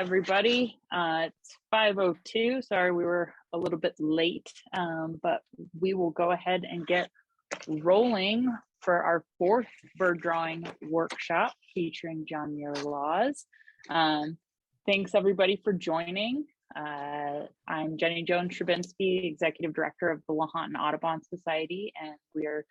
everybody. It's 5:02. Sorry, we were a little bit late, but we will go ahead and get rolling for our fourth bird drawing workshop featuring John Muir laws. Thanks everybody for joining. I'm Jenny Jones-Shrabinski, Executive Director of the Lahontan Audubon Society, and we are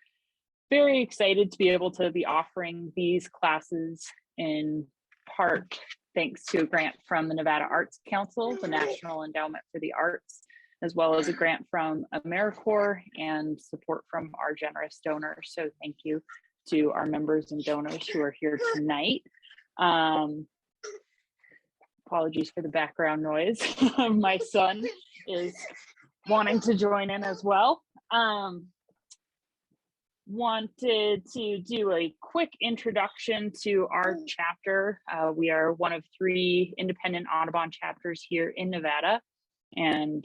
very excited to be able to be offering these classes in part thanks to a grant from the Nevada Arts Council, the National Endowment for the Arts, as well as a grant from AmeriCorps and support from our generous donors. So thank you to our members and donors who are here tonight. Apologies for the background noise. My son is wanting to join in as well. Wanted to do a quick introduction to our chapter. We are one of 3 independent Audubon chapters here in Nevada, and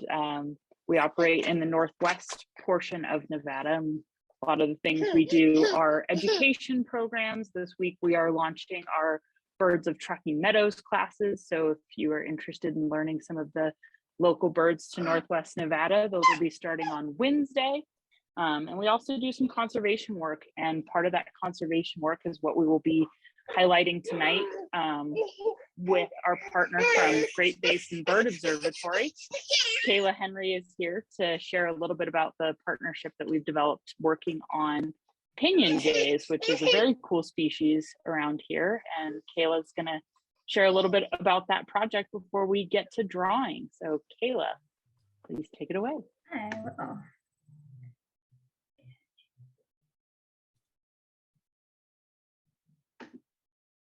we operate in the northwest portion of Nevada. And a lot of the things we do are education programs. This week we are launching our Birds of Truckee Meadows classes. So if you are interested in learning some of the local birds to northwest Nevada, those will be starting on Wednesday. And we also do some conservation work, and part of that conservation work is what we will be highlighting tonight with our partner from Great Basin Bird Observatory. Kayla Henry is here to share a little bit about the partnership that we've developed working on Pinyon Jays, which is a very cool species around here. And Kayla's gonna share a little bit about that project before we get to drawing. So Kayla, please take it away. I will.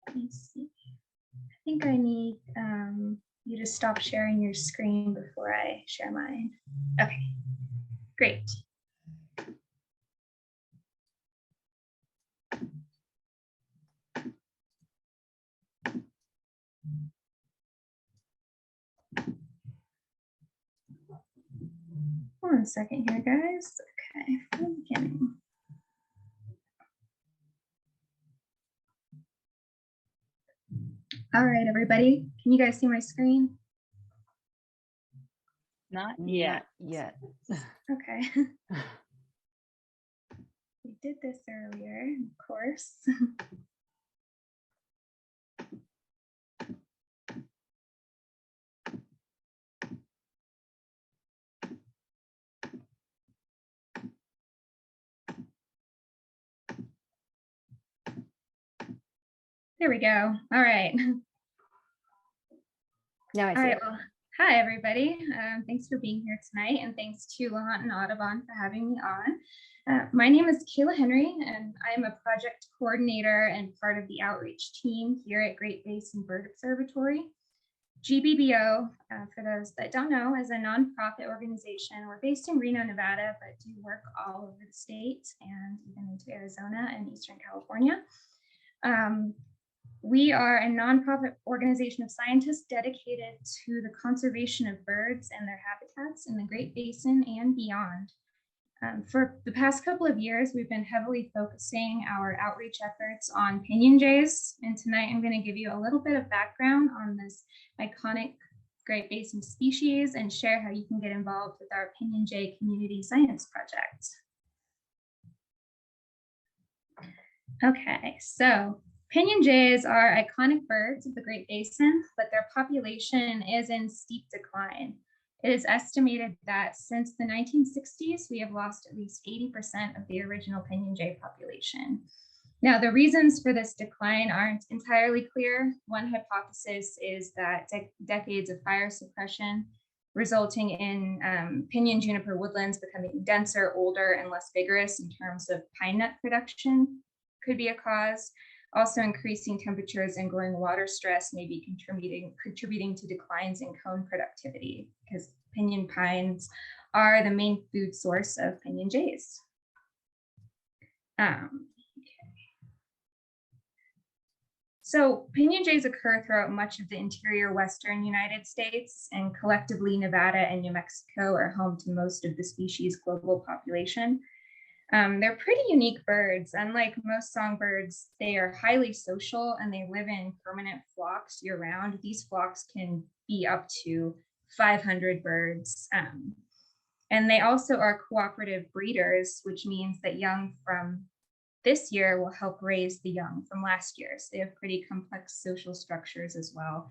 Let me see. I think I need you to stop sharing your screen before I share mine. Okay, great. One second here, guys. Okay, from the beginning. All right, everybody. Can you guys see my screen? Not yet. Okay. We did this earlier, of course. There we go. All right. Now I see. All right. Well, hi, everybody. Thanks for being here tonight, and thanks to Lahontan Audubon for having me on. My name is Kayla Henry, and I'm a project coordinator and part of the outreach team here at Great Basin Bird Observatory. GBBO, for those that don't know, is a nonprofit organization. We're based in Reno, Nevada, but do work all over the state and even into Arizona and Eastern California. We are a nonprofit organization of scientists dedicated to the conservation of birds and their habitats in the Great Basin and beyond. For the past couple of years, we've been heavily focusing our outreach efforts on Pinyon Jays, and tonight I'm going to give you a little bit of background on this iconic Great Basin species and share how you can get involved with our Pinyon Jay Community Science Project. Okay, so Pinyon Jays are iconic birds of the Great Basin, but their population is in steep decline. It is estimated that since the 1960s, we have lost at least 80% of the original Pinyon Jay population. Now, the reasons for this decline aren't entirely clear. One hypothesis is that decades of fire suppression resulting in pinyon juniper woodlands becoming denser, older, and less vigorous in terms of pine nut production could be a cause. Also, increasing temperatures and growing water stress may be contributing to declines in cone productivity, because pinyon pines are the main food source of Pinyon Jays. So Pinyon Jays occur throughout much of the interior western United States, and collectively Nevada and New Mexico are home to most of the species' global population. They're pretty unique birds. Unlike most songbirds, they are highly social and they live in permanent flocks year-round. These flocks can be up to 500 birds. And they also are cooperative breeders, which means that young from this year will help raise the young from last year. So they have pretty complex social structures as well.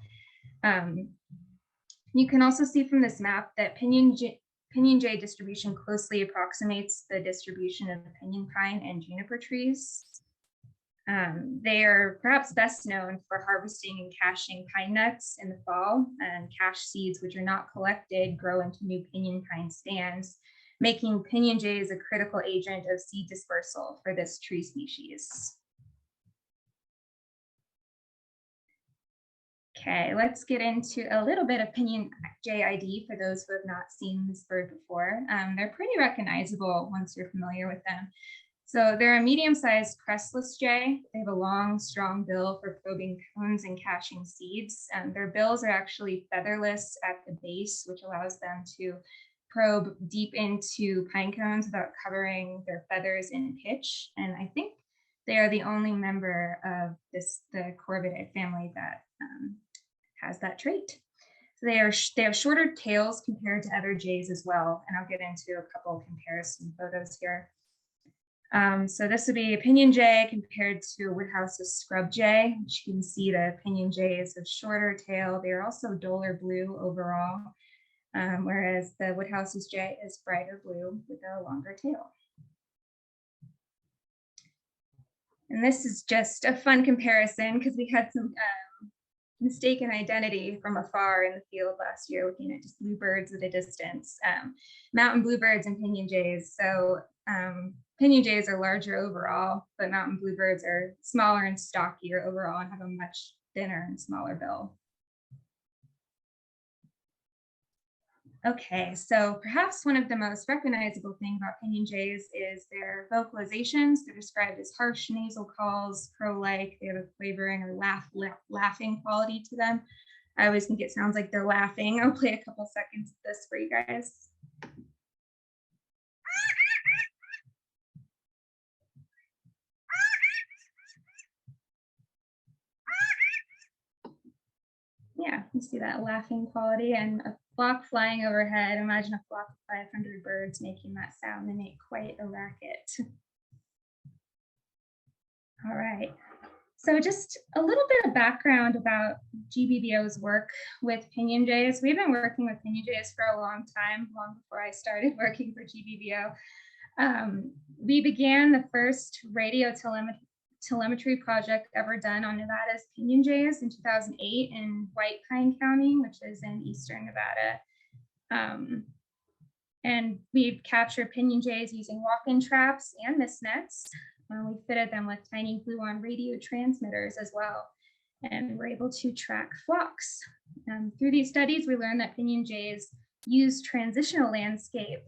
You can also see from this map that Pinyon Jay distribution closely approximates the distribution of the pinyon pine and juniper trees. They are perhaps best known for harvesting and caching pine nuts in the fall, and cache seeds which are not collected grow into new pinyon pine stands, making pinyon jays a critical agent of seed dispersal for this tree species. Okay, let's get into a little bit of Pinyon Jay ID for those who have not seen this bird before. They're pretty recognizable once you're familiar with them. So they're a medium-sized crestless jay. They have a long, strong bill for probing cones and caching seeds. Their bills are actually featherless at the base, which allows them to probe deep into pine cones without covering their feathers in pitch. And I think they are the only member of the corvid family that has that trait. So they have shorter tails compared to other jays as well. And I'll get into a couple of comparison photos here. So this would be a Pinyon Jay compared to Woodhouse's scrub jay, which you can see the Pinyon Jay is a shorter tail. They are also duller blue overall, whereas the Woodhouse's jay is brighter blue with a longer tail. And this is just a fun comparison because we had some mistaken identity from afar in the field last year, looking at just bluebirds at a distance, mountain bluebirds and Pinyon Jays. So Pinyon Jays are larger overall, but mountain bluebirds are smaller and stockier overall and have a much thinner and smaller bill. Okay, so perhaps one of the most recognizable things about Pinyon Jays is their vocalizations. They're described as harsh nasal calls, crow-like. They have a quavering or laughing quality to them. I always think it sounds like they're laughing. I'll play a couple seconds of this for you guys. Yeah, you see that laughing quality and a flock flying overhead. Imagine a flock of 500 birds making that sound. They make quite a racket. All right, so just a little bit of background about GBBO's work with Pinyon Jays. We've been working with Pinyon Jays for a long time, long before I started working for GBBO. We began the first radio telemetry project ever done on Nevada's Pinyon Jays in 2008 in White Pine County, which is in eastern Nevada. And we've captured Pinyon Jays using walk-in traps and mist nets. We fitted them with tiny glue-on radio transmitters as well, and we're able to track flocks. Through these studies, we learned that Pinyon Jays use transitional landscape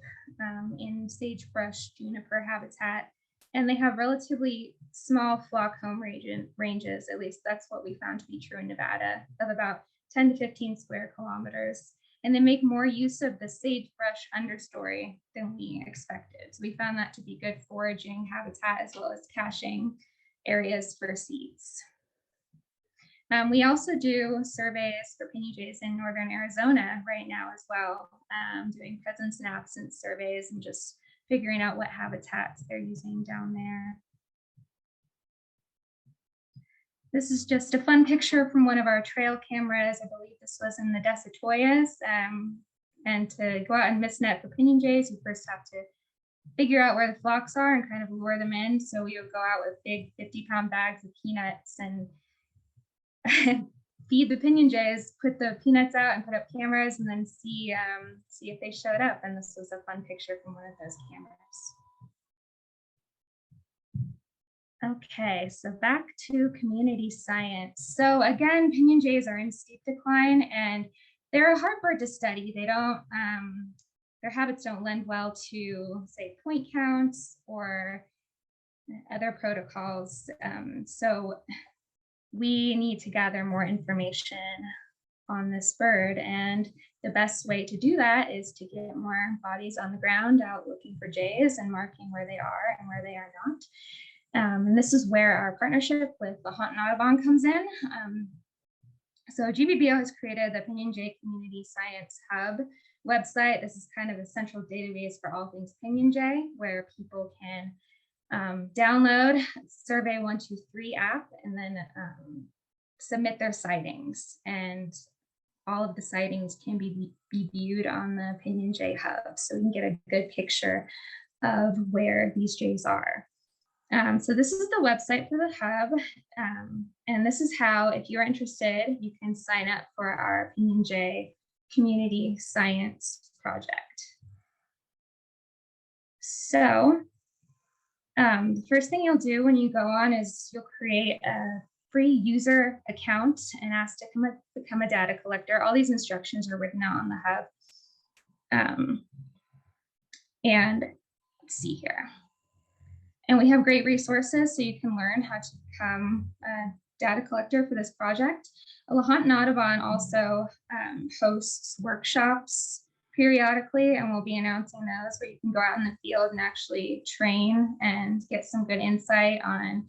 in sagebrush juniper habitat, and they have relatively small flock home ranges, at least that's what we found to be true in Nevada, of about 10 to 15 square kilometers. And they make more use of the sagebrush understory than we expected. So we found that to be good foraging habitat as well as caching areas for seeds. We also do surveys for Pinyon Jays in northern Arizona right now as well, doing presence and absence surveys and just figuring out what habitats they're using down there. This is just a fun picture from one of our trail cameras. I believe this was in the Desatoyas. And to go out and mist net for Pinyon Jays, you first have to figure out where the flocks are and kind of lure them in. So we would go out with big 50-pound bags of peanuts and feed the Pinyon Jays, put the peanuts out and put up cameras and then see if they showed up. And this was a fun picture from one of those cameras. Okay, so back to community science. So again, Pinyon Jays are in steep decline and they're a hard bird to study. They don't, their habits don't lend well to, say, point counts or other protocols. So we need to gather more information on this bird. And the best way to do that is to get more bodies on the ground out looking for jays and marking where they are and where they are not. And this is where our partnership with Lahontan Audubon comes in. So GBBO has created the Pinyon Jay Community Science Hub website. This is kind of a central database for all things Pinyon Jay, where people can download Survey 123 app and then submit their sightings. And all of the sightings can be viewed on the Pinyon Jay Hub. So we can get a good picture of where these jays are. So this is the website for the hub. And this is how, if you're interested, you can sign up for our Pinyon Jay Community Science Project. So the first thing you'll do when you go on is you'll create a free user account and ask to become a data collector. All these instructions are written out on the hub. And let's see here. And we have great resources so you can learn how to become a data collector for this project. Lahontan Audubon also hosts workshops periodically, and we'll be announcing those where you can go out in the field and actually train and get some good insight on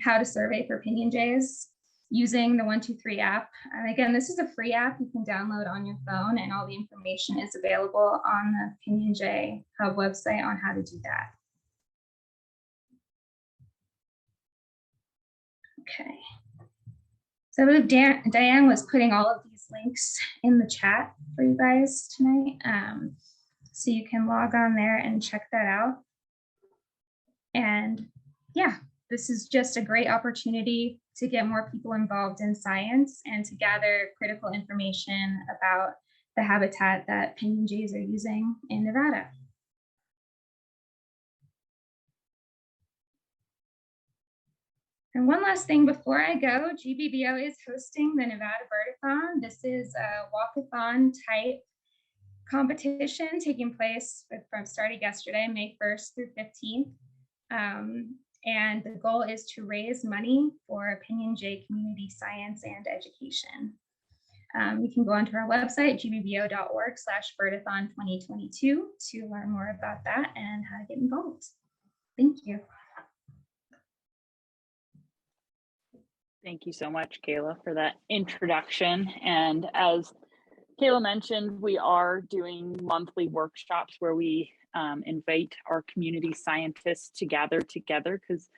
how to survey for Pinyon Jays using the 123 app. And again, this is a free app you can download on your phone, and all the information is available on the Pinyon Jay Hub website on how to do that. Okay. So I believe Diane was putting all of these links in the chat for you guys tonight. So you can log on there and check that out. And yeah, this is just a great opportunity to get more people involved in science and to gather critical information about the habitat that Pinyon Jays are using in Nevada. And one last thing before I go, GBBO is hosting the Nevada Birdathon. This is a walkathon type competition taking place from starting yesterday, May 1st through 15th. And the goal is to raise money for Pinyon Jay community science and education. You can go onto our website, gbbo.org/birdathon2022 to learn more about that and how to get involved. Thank you. Thank you so much, Kayla, for that introduction. And as Kayla mentioned, we are doing monthly workshops where we invite our community scientists to gather together, because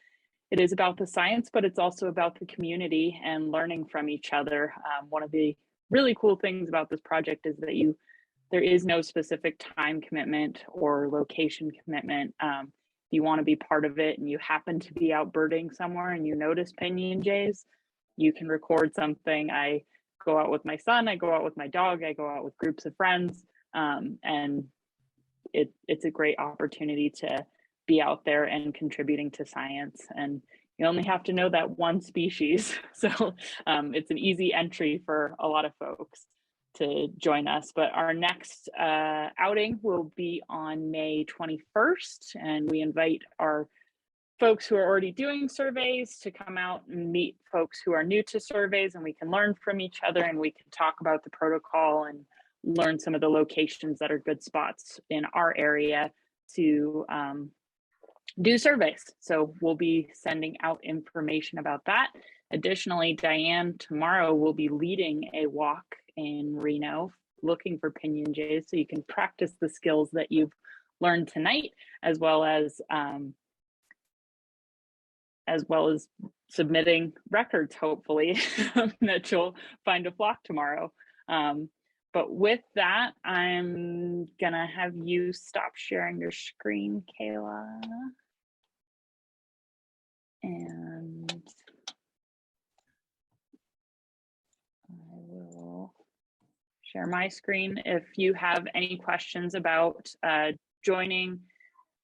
it is about the science, but it's also about the community and learning from each other. One of the really cool things about this project is that there is no specific time commitment or location commitment. If you want to be part of it and you happen to be out birding somewhere and you notice Pinyon Jays, you can record something. I go out with my son, I go out with my dog, I go out with groups of friends, and it's a great opportunity to be out there and contributing to science. And you only have to know that one species. So it's an easy entry for a lot of folks to join us. But our next outing will be on May 21st, and we invite our folks who are already doing surveys to come out and meet folks who are new to surveys, and we can learn from each other and we can talk about the protocol and learn some of the locations that are good spots in our area to do surveys. So we'll be sending out information about that. Additionally, Diane tomorrow will be leading a walk in Reno looking for Pinyon Jays, so you can practice the skills that you've learned tonight, as well as submitting records, hopefully, that you'll find a flock tomorrow. But with that, I'm gonna have you stop sharing your screen, Kayla. And I will share my screen. If you have any questions about joining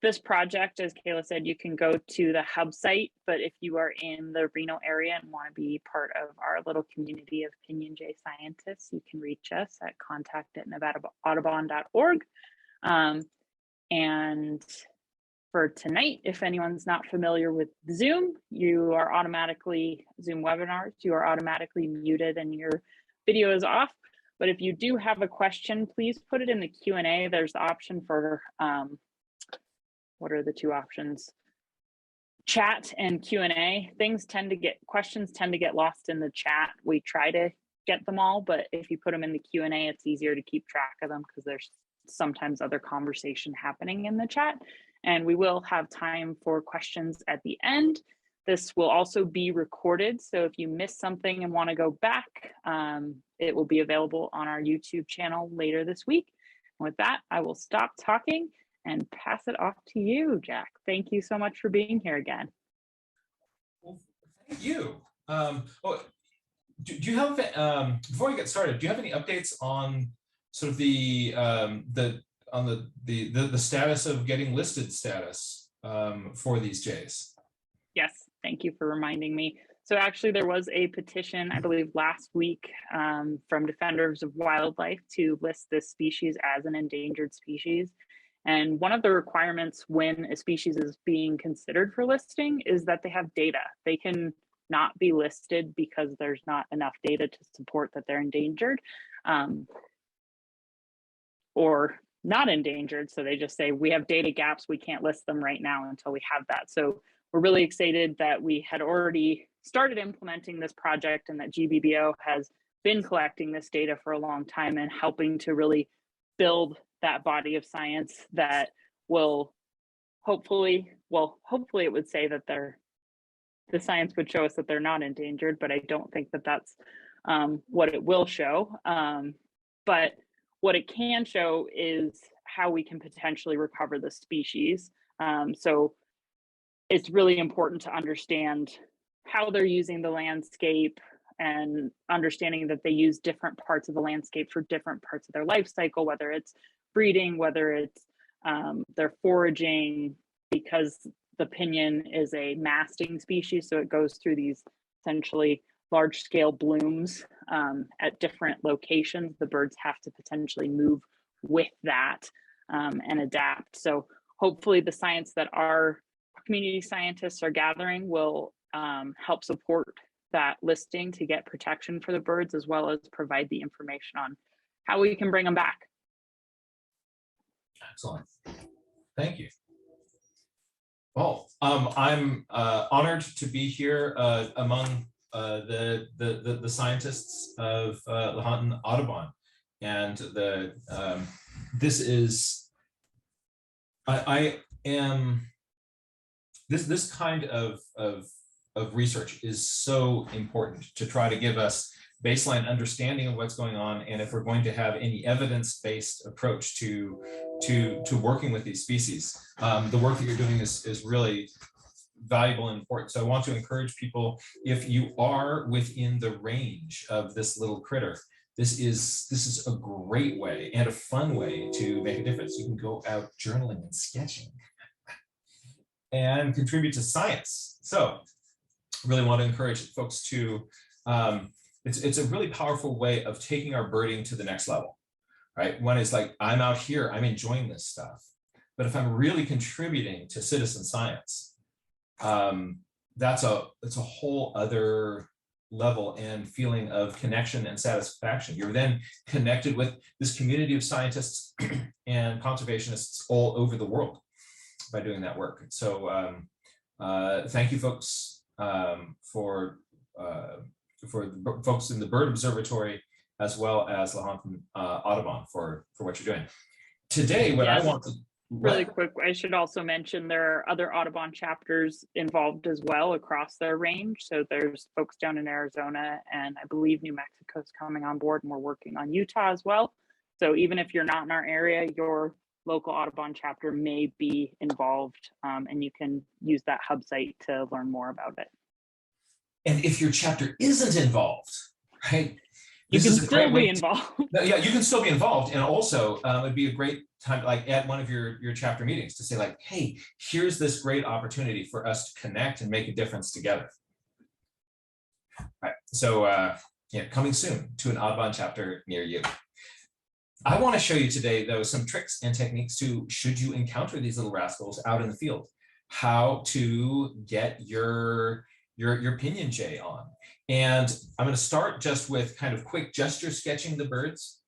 this project, as Kayla said, you can go to the hub site, but if you are in the Reno area and want to be part of our little community of Pinyon Jay scientists, you can reach us at contact@nevadaaudubon.org. And for tonight, if anyone's not familiar with Zoom, Zoom webinars, you are automatically muted and your video is off. But if you do have a question, please put it in the Q&A. There's the option for what are the two options? Chat and Q&A. Questions tend to get lost in the chat. We try to get them all, but if you put them in the Q&A, it's easier to keep track of them because there's sometimes other conversation happening in the chat. And we will have time for questions at the end. This will also be recorded, so if you missed something and want to go back, it will be available on our YouTube channel later this week. And with that, I will stop talking and pass it off to you, Jack. Thank you so much for being here again. Well, thank you. Do you have, before we get started, do you have any updates on sort of the status of getting listed status for these jays? Yes, thank you for reminding me. So actually there was a petition, I believe last week, from Defenders of Wildlife to list this species as an endangered species. And one of the requirements when a species is being considered for listing is that they have data. They can not be listed because there's not enough data to support that they're endangered or not endangered. So they just say, we have data gaps, we can't list them right now until we have that. So we're really excited that we had already started implementing this project and that GBBO has been collecting this data for a long time and helping to really build that body of science that will hopefully it would say that the science would show us that they're not endangered, but I don't think that that's what it will show. But what it can show is how we can potentially recover the species. So it's really important to understand how they're using the landscape and understanding that they use different parts of the landscape for different parts of their life cycle, whether it's breeding, whether it's they're foraging, because the pinyon is a masting species. So it goes through these essentially large scale blooms at different locations. The birds have to potentially move with that and adapt. So hopefully the science that our community scientists are gathering will help support that listing to get protection for the birds, as well as provide the information on how we can bring them back. Excellent. Thank you. Well, I'm honored to be here among the scientists of Lahontan Audubon, and this is this kind of research is so important to try to give us baseline understanding of what's going on, and if we're going to have any evidence-based approach to working with these species. The work that you're doing is really valuable and important. So I want to encourage people, if you are within the range of this little critter, this is a great way and a fun way to make a difference. You can go out journaling and sketching and contribute to science. So really want to encourage folks to, it's a really powerful way of taking our birding to the next level, right? One is like, I'm out here, I'm enjoying this stuff. But if I'm really contributing to citizen science, that's a whole other level and feeling of connection and satisfaction. You're then connected with this community of scientists and conservationists all over the world by doing that work. So thank you folks for the folks in the Bird Observatory, as well as Lahontan Audubon for what you're doing. Today, what I want to... Really quick, I should also mention there are other Audubon chapters involved as well across their range. So there's folks down in Arizona, and I believe New Mexico's coming on board, and we're working on Utah as well. So even if you're not in our area, your local Audubon chapter may be involved, and you can use that hub site to learn more about it. And if your chapter isn't involved, right? You can still be involved. Yeah, you can still be involved. And also it'd be a great time, like at one of your chapter meetings, to say like, hey, here's this great opportunity for us to connect and make a difference together. All right, so yeah, coming soon to an Audubon chapter near you. I want to show you today, though, some tricks and techniques to, should you encounter these little rascals out in the field, how to get your Pinyon Jay on. And I'm going to start just with kind of quick gesture sketching the birds.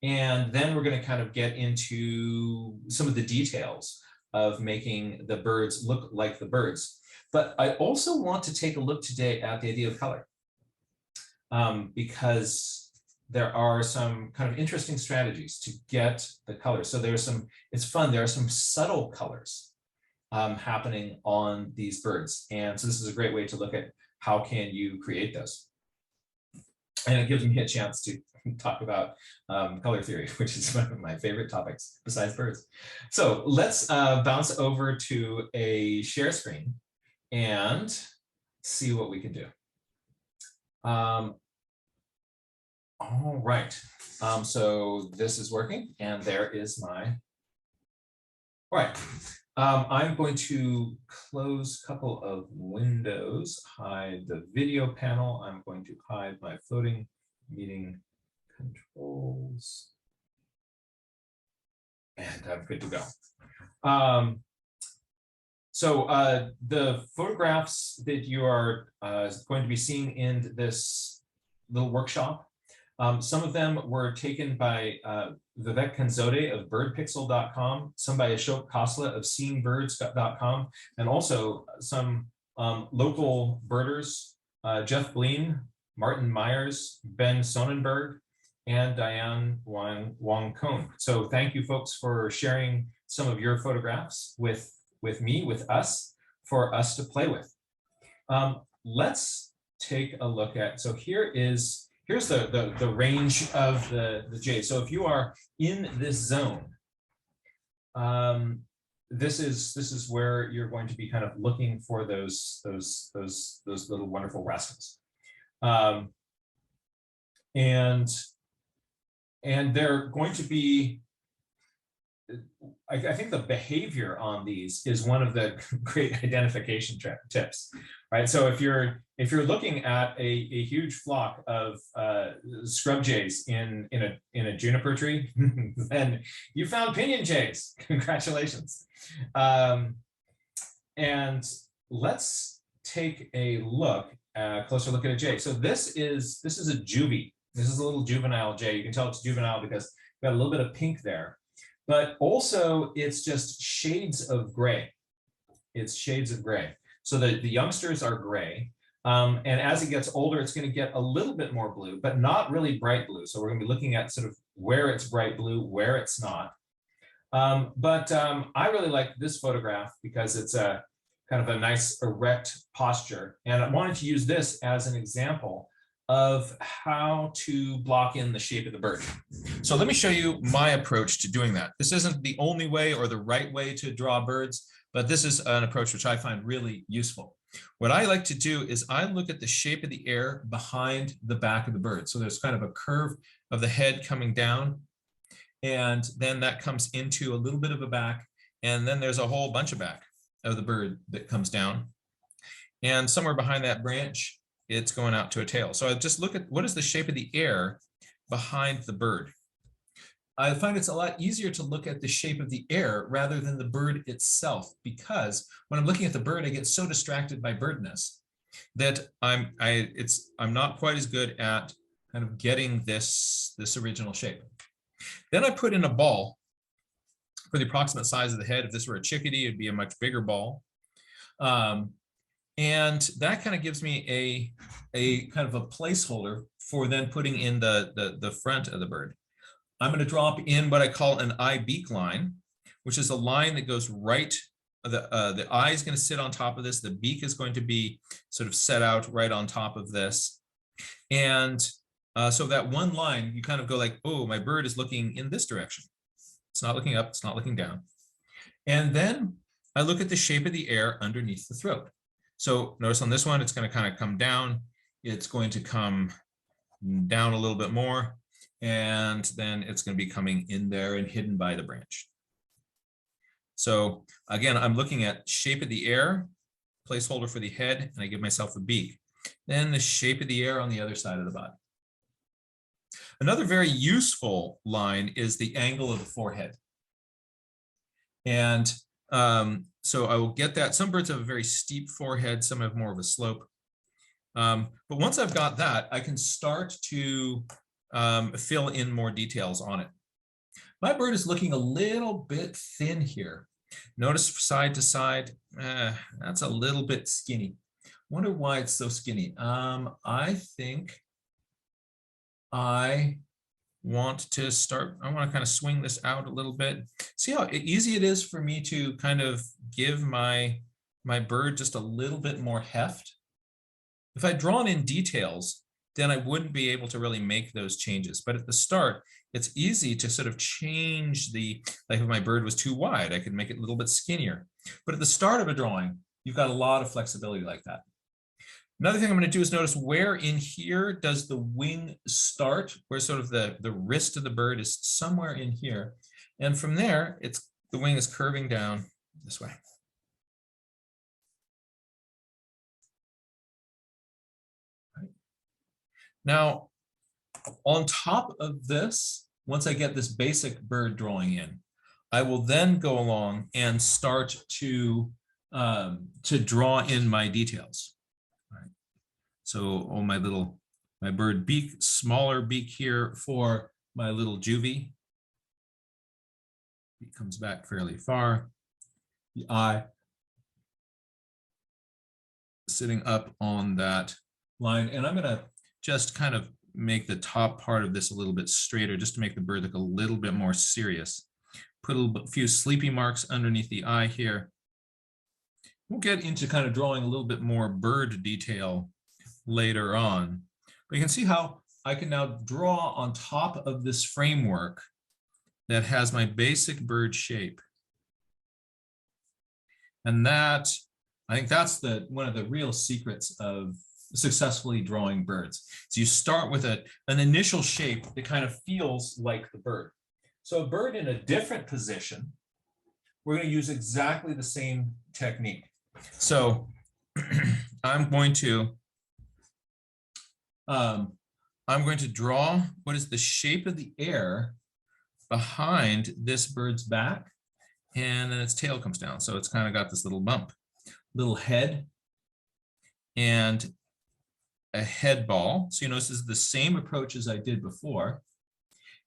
And then we're going to kind of get into some of the details of making the birds look like the birds. But I also want to take a look today at the idea of color, because there are some kind of interesting strategies to get the colors. So there's some, it's fun, there are some subtle colors happening on these birds. And so this is a great way to look at how can you create those. And it gives me a chance to talk about color theory, which is one of my favorite topics besides birds. So let's bounce over to a share screen and see what we can do. All right, so this is working and there is my, all right. I'm going to close a couple of windows, hide the video panel. I'm going to hide my floating meeting controls. And I'm good to go. So the photographs that you are going to be seeing in this little workshop, some of them were taken by Vivek Kanzode of birdpixel.com, some by Ashok Khosla of seeingbirds.com, and also some local birders, Jeff Bleen, Martin Myers, Ben Sonnenberg, and Diane Wong Cohn. So thank you folks for sharing some of your photographs with me, with us, for us to play with. Let's take a look at, so here's the range of the jay. So if you are in this zone, this is where you're going to be kind of looking for those little wonderful rascals. And they're going to be, I think the behavior on these is one of the great identification tips, right? So if you're looking at a huge flock of scrub jays in a juniper tree, then you found pinyon jays. Congratulations. And let's take a look, closer look at a jay. So this is a juvie. This is a little juvenile jay. You can tell it's juvenile because we've got a little bit of pink there. But also it's just shades of gray. It's shades of gray. So the youngsters are gray. And as it gets older, it's going to get a little bit more blue, but not really bright blue. So we're going to be looking at sort of where it's bright blue, where it's not. I really like this photograph because it's a kind of a nice erect posture. And I wanted to use this as an example of how to block in the shape of the bird. So let me show you my approach to doing that. This isn't the only way or the right way to draw birds, but this is an approach which I find really useful. What I like to do is I look at the shape of the air behind the back of the bird. So there's kind of a curve of the head coming down, and then that comes into a little bit of a back, and then there's a whole bunch of back of the bird that comes down. And somewhere behind that branch, it's going out to a tail. So I just look at what is the shape of the air behind the bird. I find it's a lot easier to look at the shape of the air rather than the bird itself, because when I'm looking at the bird, I get so distracted by birdness that I'm not quite as good at kind of getting this original shape. Then I put in a ball for the approximate size of the head. If this were a chickadee, it'd be a much bigger ball. And that kind of gives me a kind of a placeholder for then putting in the front of the bird. I'm going to drop in what I call an eye beak line, which is a line that goes right, the eye is going to sit on top of this, the beak is going to be sort of set out right on top of this. And so that one line, you kind of go like, oh, my bird is looking in this direction. It's not looking up, it's not looking down. And then I look at the shape of the air underneath the throat. So notice on this one, it's going to kind of come down. It's going to come down a little bit more. And then it's going to be coming in there and hidden by the branch. So again, I'm looking at shape of the air, placeholder for the head, and I give myself a beak. Then the shape of the air on the other side of the body. Another very useful line is the angle of the forehead. And so I will get that. Some birds have a very steep forehead, some have more of a slope. But once I've got that, I can start to fill in more details on it. My bird is looking a little bit thin here. Notice side to side, that's a little bit skinny. Wonder why it's so skinny. I think I want to kind of swing this out a little bit. See how easy it is for me to kind of give my bird just a little bit more heft. If I'd drawn in details, then I wouldn't be able to really make those changes. But at the start, it's easy to sort of change like if my bird was too wide, I could make it a little bit skinnier. But at the start of a drawing, you've got a lot of flexibility like that. Another thing I'm going to do is notice where in here does the wing start, where sort of the wrist of the bird is somewhere in here. And from there, the wing is curving down this way. Right. Now, on top of this, once I get this basic bird drawing in, I will then go along and start to draw in my details. So on my bird beak, smaller beak here for my little juvie. It comes back fairly far. The eye sitting up on that line. And I'm gonna just kind of make the top part of this a little bit straighter just to make the bird look a little bit more serious. Put a few sleepy marks underneath the eye here. We'll get into kind of drawing a little bit more bird detail later on. But you can see how I can now draw on top of this framework that has my basic bird shape. And that, I think that's one of the real secrets of successfully drawing birds. So you start with an initial shape that kind of feels like the bird. So a bird in a different position, we're going to use exactly the same technique. So I'm going to draw what is the shape of the air behind this bird's back, and then its tail comes down. So it's kind of got this little bump, little head, and a head ball. So you notice this is the same approach as I did before,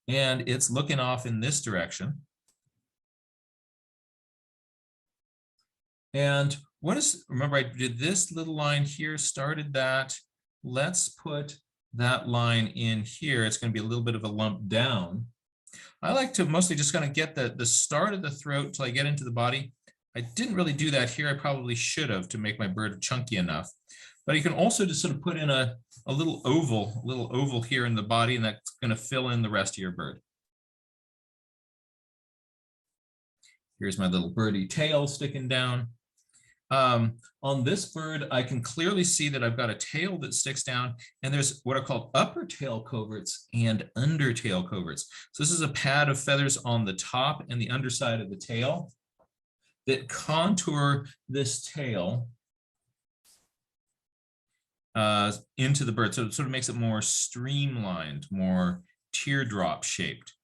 and it's looking off in this direction. And remember I did this little line here, started that. Let's put that line in here. It's going to be a little bit of a lump down. I like to mostly just kind of get the start of the throat till I get into the body. I didn't really do that here. I probably should have to make my bird chunky enough. But you can also just sort of put in a little oval here in the body, and that's going to fill in the rest of your bird. Here's my little birdie tail sticking down. On this bird, I can clearly see that I've got a tail that sticks down, and there's what are called upper tail coverts and under tail coverts. So this is a pad of feathers on the top and the underside of the tail that contour this tail into the bird. So it sort of makes it more streamlined, more teardrop shaped.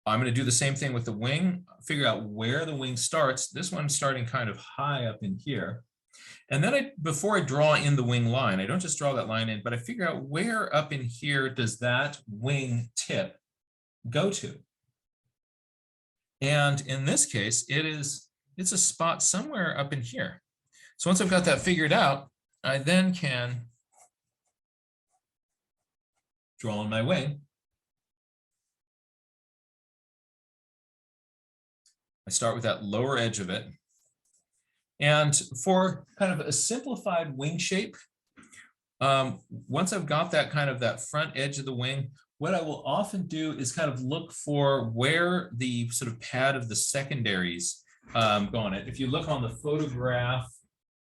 I'm going to do the same thing with the wing, figure out where the wing starts. This one's starting kind of high up in here. And then before I draw in the wing line, I don't just draw that line in, but I figure out where up in here does that wing tip go to. And in this case, it's a spot somewhere up in here. So once I've got that figured out, I then can draw in my wing. I start with that lower edge of it. And for kind of a simplified wing shape, once I've got that kind of that front edge of the wing, what I will often do is kind of look for where the sort of pad of the secondaries go on it. If you look on the photograph,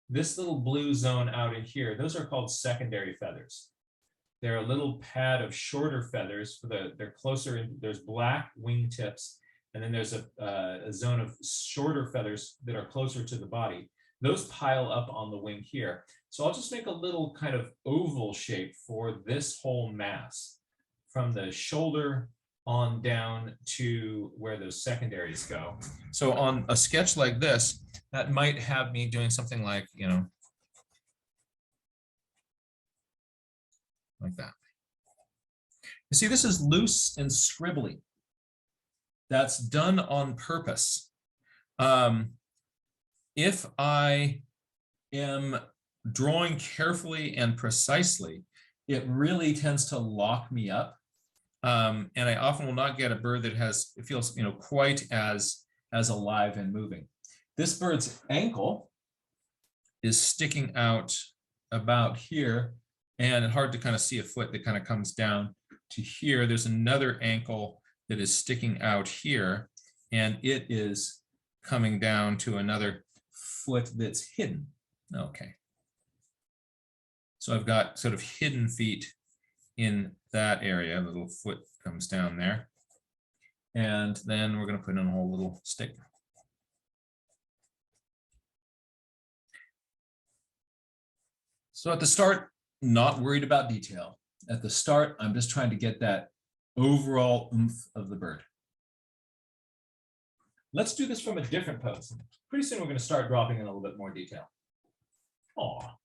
this little blue zone out in here, those are called secondary feathers. They're a little pad of shorter feathers. They're closer in, there's black wing tips. And then there's a zone of shorter feathers that are closer to the body. Those pile up on the wing here. So I'll just make a little kind of oval shape for this whole mass from the shoulder on down to where those secondaries go. So on a sketch like this, that might have me doing something like, like that. You see, this is loose and scribbly. That's done on purpose. If I am drawing carefully and precisely, it really tends to lock me up. And I often will not get a bird that it feels, quite as alive and moving. This bird's ankle is sticking out about here, and it's hard to kind of see a foot that kind of comes down to here. There's another ankle that is sticking out here, and it is coming down to another foot that's hidden. Okay. So I've got sort of hidden feet in that area. The little foot comes down there. And then we're going to put in a whole little stick. So at the start, not worried about detail. At the start, I'm just trying to get that overall oomph of the bird. Let's do this from a different pose. Pretty soon we're going to start dropping in a little bit more detail. Aw. All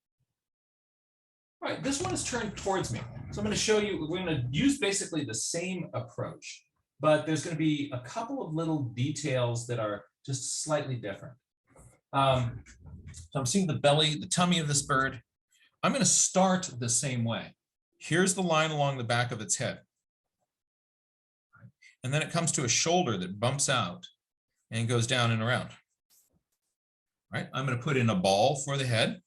right, this one is turned towards me. So I'm going to show you, we're going to use basically the same approach, but there's going to be a couple of little details that are just slightly different. So I'm seeing the belly, the tummy of this bird. I'm going to start the same way. Here's the line along the back of its head. And then it comes to a shoulder that bumps out and goes down and around. All right, I'm going to put in a ball for the head.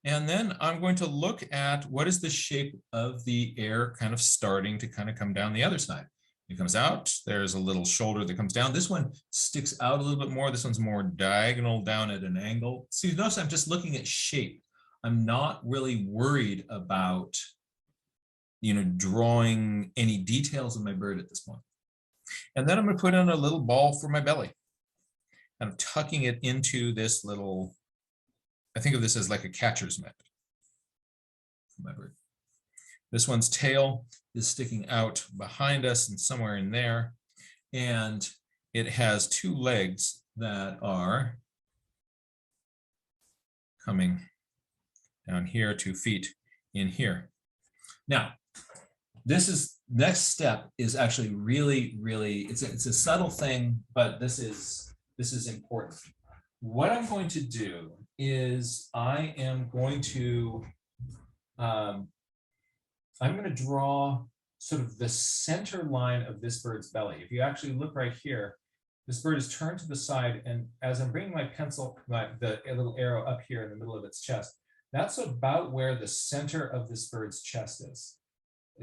And then I'm going to look at what is the shape of the air kind of starting to kind of come down the other side. It comes out, there's a little shoulder that comes down. This one sticks out a little bit more. This one's more diagonal down at an angle. See, notice I'm just looking at shape. I'm not really worried about, drawing any details of my bird at this point. And then I'm going to put in a little ball for my belly. I'm tucking it into this little, I think of this as like a catcher's mitt for my bird. This one's tail is sticking out behind us and somewhere in there. And it has two legs that are coming down here, 2 feet in here. Now, next step is actually really, it's a subtle thing, but this is important. What I'm going to do is I am going to I'm going to draw sort of the center line of this bird's belly. If you actually look right here, this bird is turned to the side, and as I'm bringing my pencil, the little arrow up here in the middle of its chest, that's about where the center of this bird's chest is.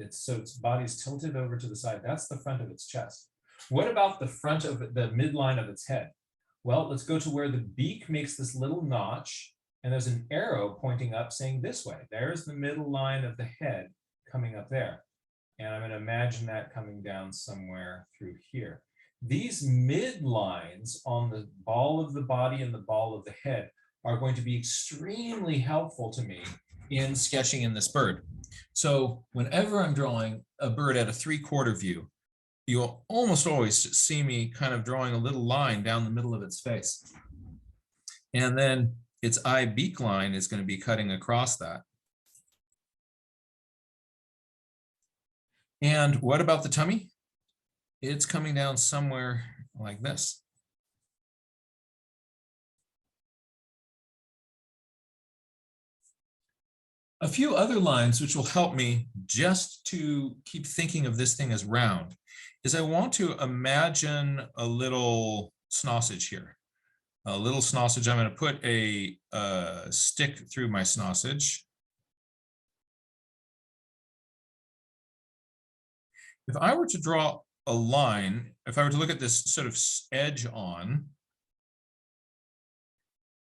So its body's tilted over to the side. That's the front of its chest. What about the front of the midline of its head? Well, let's go to where the beak makes this little notch, and there's an arrow pointing up saying this way. There's the middle line of the head coming up there. And I'm going to imagine that coming down somewhere through here. These midlines on the ball of the body and the ball of the head are going to be extremely helpful to me in sketching in this bird. So whenever I'm drawing a bird at a 3/4 view, you'll almost always see me kind of drawing a little line down the middle of its face. And then its eye beak line is going to be cutting across that. And what about the tummy? It's coming down somewhere like this. A few other lines which will help me just to keep thinking of this thing as round is I want to imagine a little snossage here. A little snossage. I'm going to put a stick through my snossage. If I were to draw a line, if I were to look at this sort of edge on,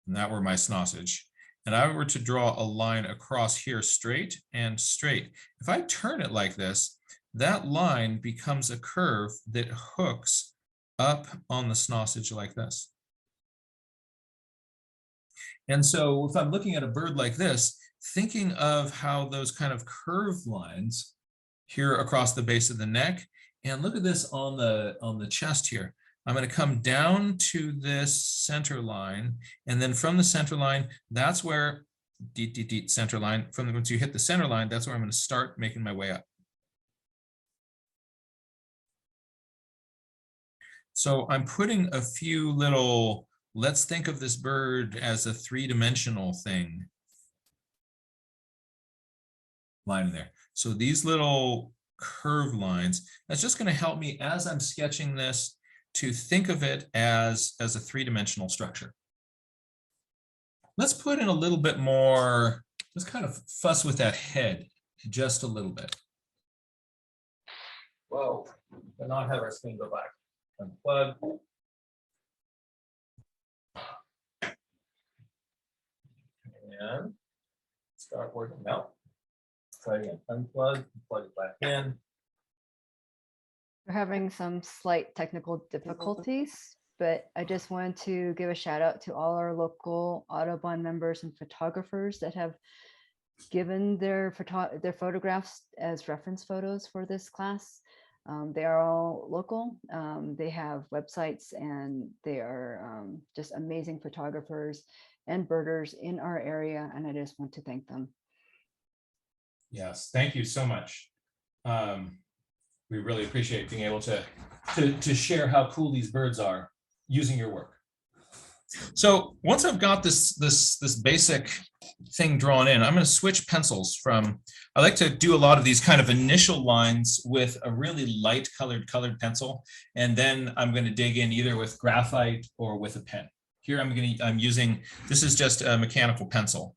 and that were my snossage, and I were to draw a line across here straight and straight, if I turn it like this, that line becomes a curve that hooks up on the snossage like this. And so if I'm looking at a bird like this, thinking of how those kind of curved lines here across the base of the neck, and look at this on the chest here. I'm going to come down to this center line, and then from the center line, that's where center line. Once you hit the center line, that's where I'm going to start making my way up. So I'm putting a few little. Let's think of this bird as a 3-dimensional thing line in there. So these little curved lines, that's just going to help me as I'm sketching this to think of it as a three-dimensional structure. Let's put in a little bit more, let's kind of fuss with that head just a little bit. Whoa, but not have our screen go black. Unplug. And start working out. Try again. Unplug, plug it back in. We're having some slight technical difficulties, but I just wanted to give a shout out to all our local Audubon members and photographers that have given their photographs as reference photos for this class. They are all local. They have websites and they are just amazing photographers and birders in our area, and I just want to thank them. Yes, thank you so much. We really appreciate being able to share how cool these birds are using your work. So once I've got this basic thing drawn in, I'm going to switch pencils from, I like to do a lot of these kind of initial lines with a really light colored pencil, and then I'm going to dig in either with graphite or with a pen. Here I'm using, this is just a mechanical pencil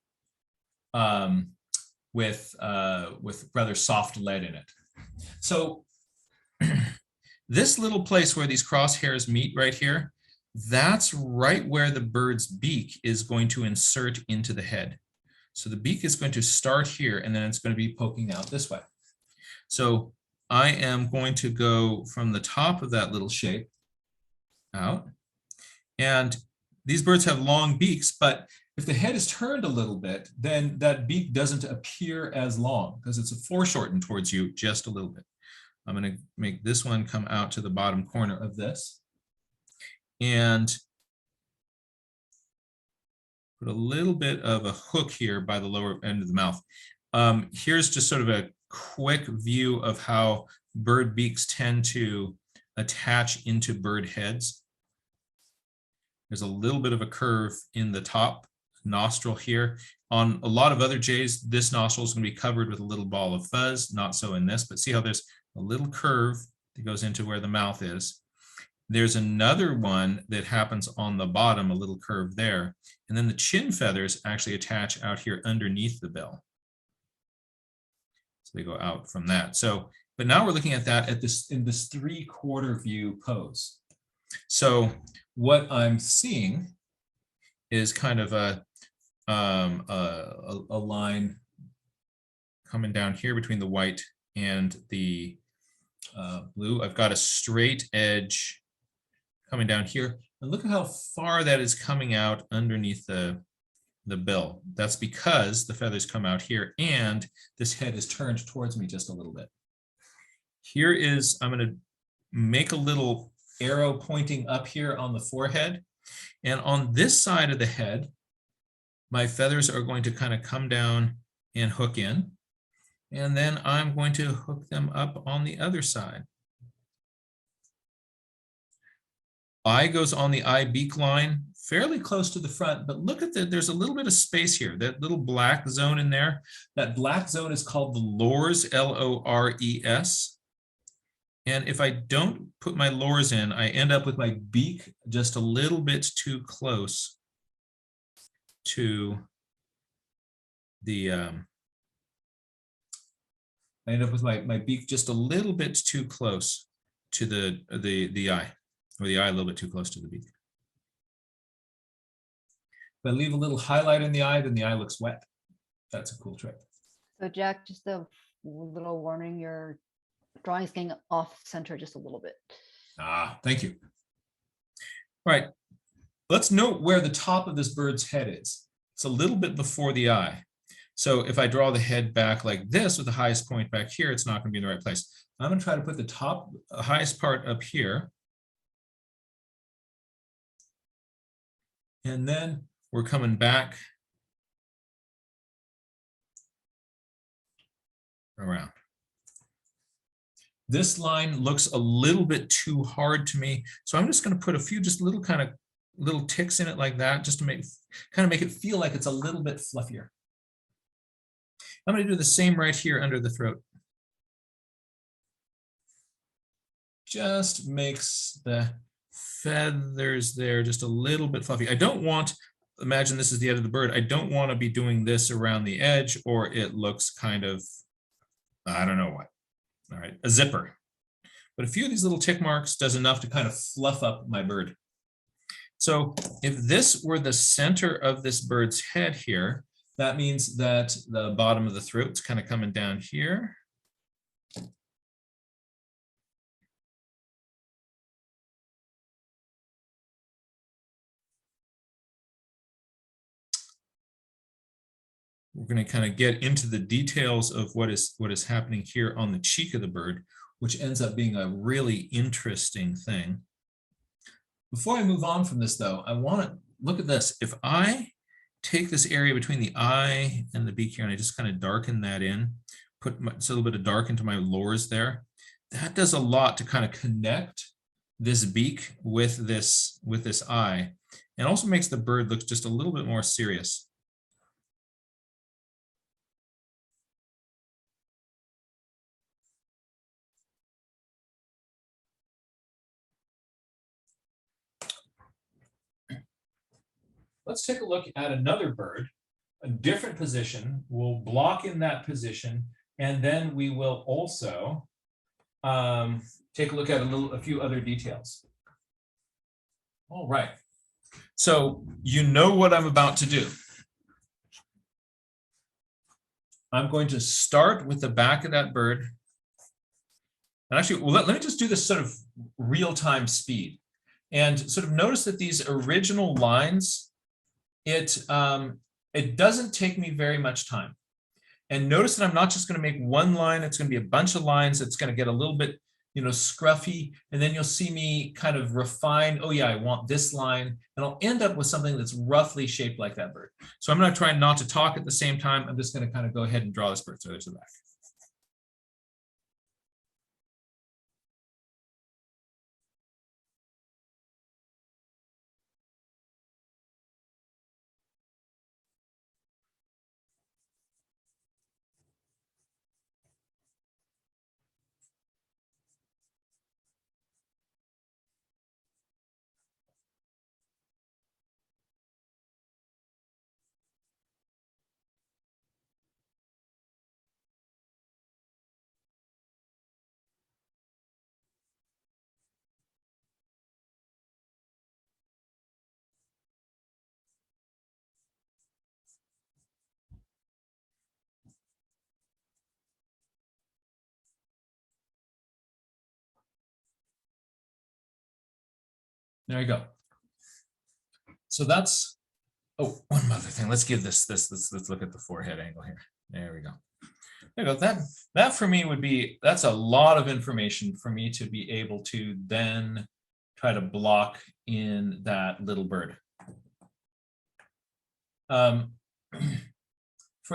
with rather soft lead in it. So this little place where these crosshairs meet right here, that's right where the bird's beak is going to insert into the head. So the beak is going to start here and then it's going to be poking out this way. So I am going to go from the top of that little shape out. And these birds have long beaks, but if the head is turned a little bit, then that beak doesn't appear as long because it's a foreshortened towards you just a little bit. I'm going to make this one come out to the bottom corner of this and put a little bit of a hook here by the lower end of the mouth. Here's just sort of a quick view of how bird beaks tend to attach into bird heads. There's a little bit of a curve in the top nostril here. On a lot of other jays, this nostril is going to be covered with a little ball of fuzz, not so in this, but see how there's a little curve that goes into where the mouth is. There's another one that happens on the bottom, a little curve there. And then the chin feathers actually attach out here underneath the bill. So they go out from that. So, but now we're looking at that at this in this 3/4 view pose. So what I'm seeing is kind of a line coming down here between the white and the blue. I've got a straight edge coming down here. And look at how far that is coming out underneath the bill. That's because the feathers come out here and this head is turned towards me just a little bit. Here is, I'm going to make a little arrow pointing up here on the forehead. And on this side of the head, my feathers are going to kind of come down and hook in. And then I'm going to hook them up on the other side. Eye goes on the eye beak line, fairly close to the front, but look at there's a little bit of space here, that little black zone in there. That black zone is called the lores, L-O-R-E-S. And if I don't put my lores in, I end up with my beak just a little bit too close to the, I end up with my beak just a little bit too close to the eye, or the eye a little bit too close to the beak. If I leave a little highlight in the eye, then the eye looks wet. That's a cool trick. So Jack, just a little warning, your drawing is getting off center just a little bit. Ah, thank you. All right, let's note where the top of this bird's head is. It's a little bit before the eye. So if I draw the head back like this with the highest point back here, it's not going to be in the right place. I'm going to try to put the top, highest part up here. And then we're coming back around. This line looks a little bit too hard to me. So I'm just going to put a few just little kind of little ticks in it like that, just to make it feel like it's a little bit fluffier. I'm going to do the same right here under the throat. Just makes the feathers there just a little bit fluffy. I don't want, imagine this is the end of the bird. I don't want to be doing this around the edge or it looks kind of, I don't know what. All right, a zipper. But a few of these little tick marks does enough to kind of fluff up my bird. So if this were the center of this bird's head here, that means that the bottom of the throat's kind of coming down here. We're going to kind of get into the details of what is happening here on the cheek of the bird, which ends up being a really interesting thing. Before I move on from this, though, I want to look at this. If I take this area between the eye and the beak here, and I just kind of darken that in, put a little bit of dark into my lores there, that does a lot to kind of connect this beak with this eye, and also makes the bird look just a little bit more serious. Let's take a look at another bird, a different position. We'll block in that position, and then we will also take a look at a few other details. All right. So you know what I'm about to do. I'm going to start with the back of that bird. And actually, well, let me just do this sort of real-time speed. And sort of notice that these original lines, it doesn't take me very much time. And notice that I'm not just going to make one line, it's going to be a bunch of lines. It's going to get a little bit, scruffy. And then you'll see me kind of refine, oh yeah, I want this line. And I'll end up with something that's roughly shaped like that bird. So I'm going to try not to talk at the same time. I'm just going to kind of go ahead and draw this bird. So there's the back. There you go. So that's, oh, one other thing. Let's give let's look at the forehead angle here. There we go. There you go. That for me would be, that's a lot of information for me to be able to then try to block in that little bird. For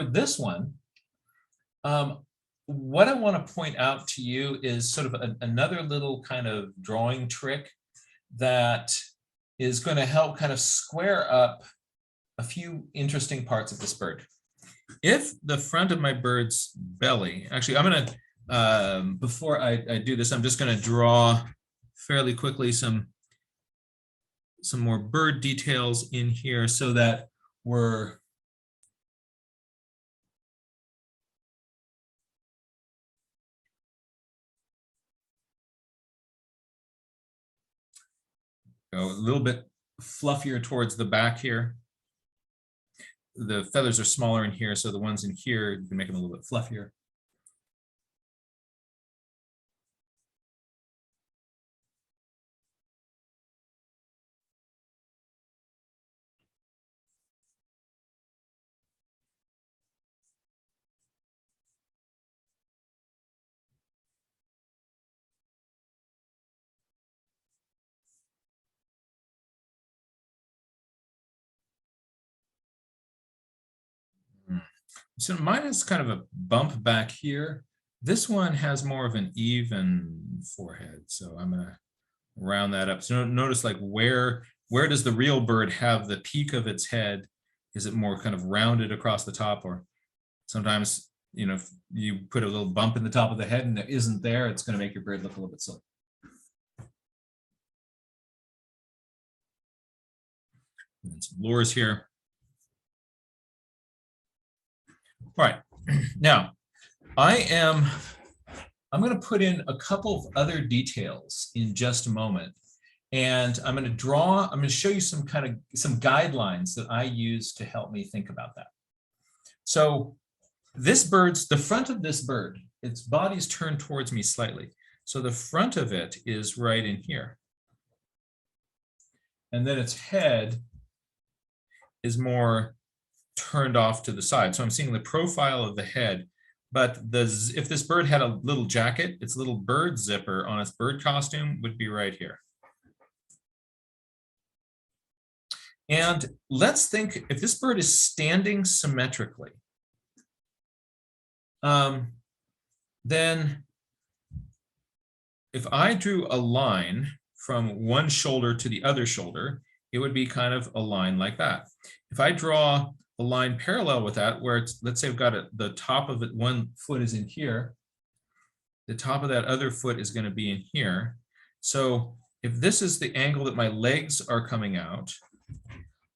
this one, what I want to point out to you is sort of another little kind of drawing trick that is going to help kind of square up a few interesting parts of this bird. If the front of my bird's belly, actually, I'm going to, before I do this, I'm just going to draw fairly quickly some more bird details in here so that we're a little bit fluffier towards the back here. The feathers are smaller in here, so the ones in here, you can make them a little bit fluffier. So mine is kind of a bump back here. This one has more of an even forehead. So I'm gonna round that up. So notice like where does the real bird have the peak of its head? Is it more kind of rounded across the top, or sometimes you know, if you put a little bump in the top of the head and it isn't there, it's going to make your bird look a little bit silly. And some lures here. All right, now I'm going to put in a couple of other details in just a moment. And I'm going to show you some guidelines that I use to help me think about that. So the front of this bird, its body's turned towards me slightly. So the front of it is right in here. And then its head is more turned off to the side. So I'm seeing the profile of the head, but if this bird had a little jacket, its little bird zipper on its bird costume would be right here. And let's think, if this bird is standing symmetrically, then if I drew a line from one shoulder to the other shoulder, it would be kind of a line like that. If I draw a line parallel with that, where it's, let's say I've got the top of it, one foot is in here, the top of that other foot is going to be in here. So if this is the angle that my legs are coming out,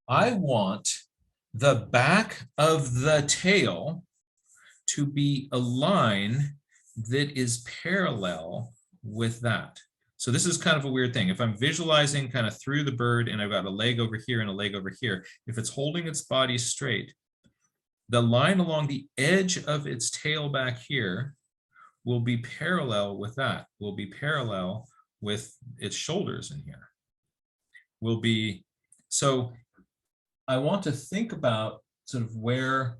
I want the back of the tail to be a line that is parallel with that. So this is kind of a weird thing. If I'm visualizing kind of through the bird and I've got a leg over here and a leg over here, if it's holding its body straight, the line along the edge of its tail back here will be parallel with that, will be parallel with its shoulders in here. Will be, so I want to think about sort of where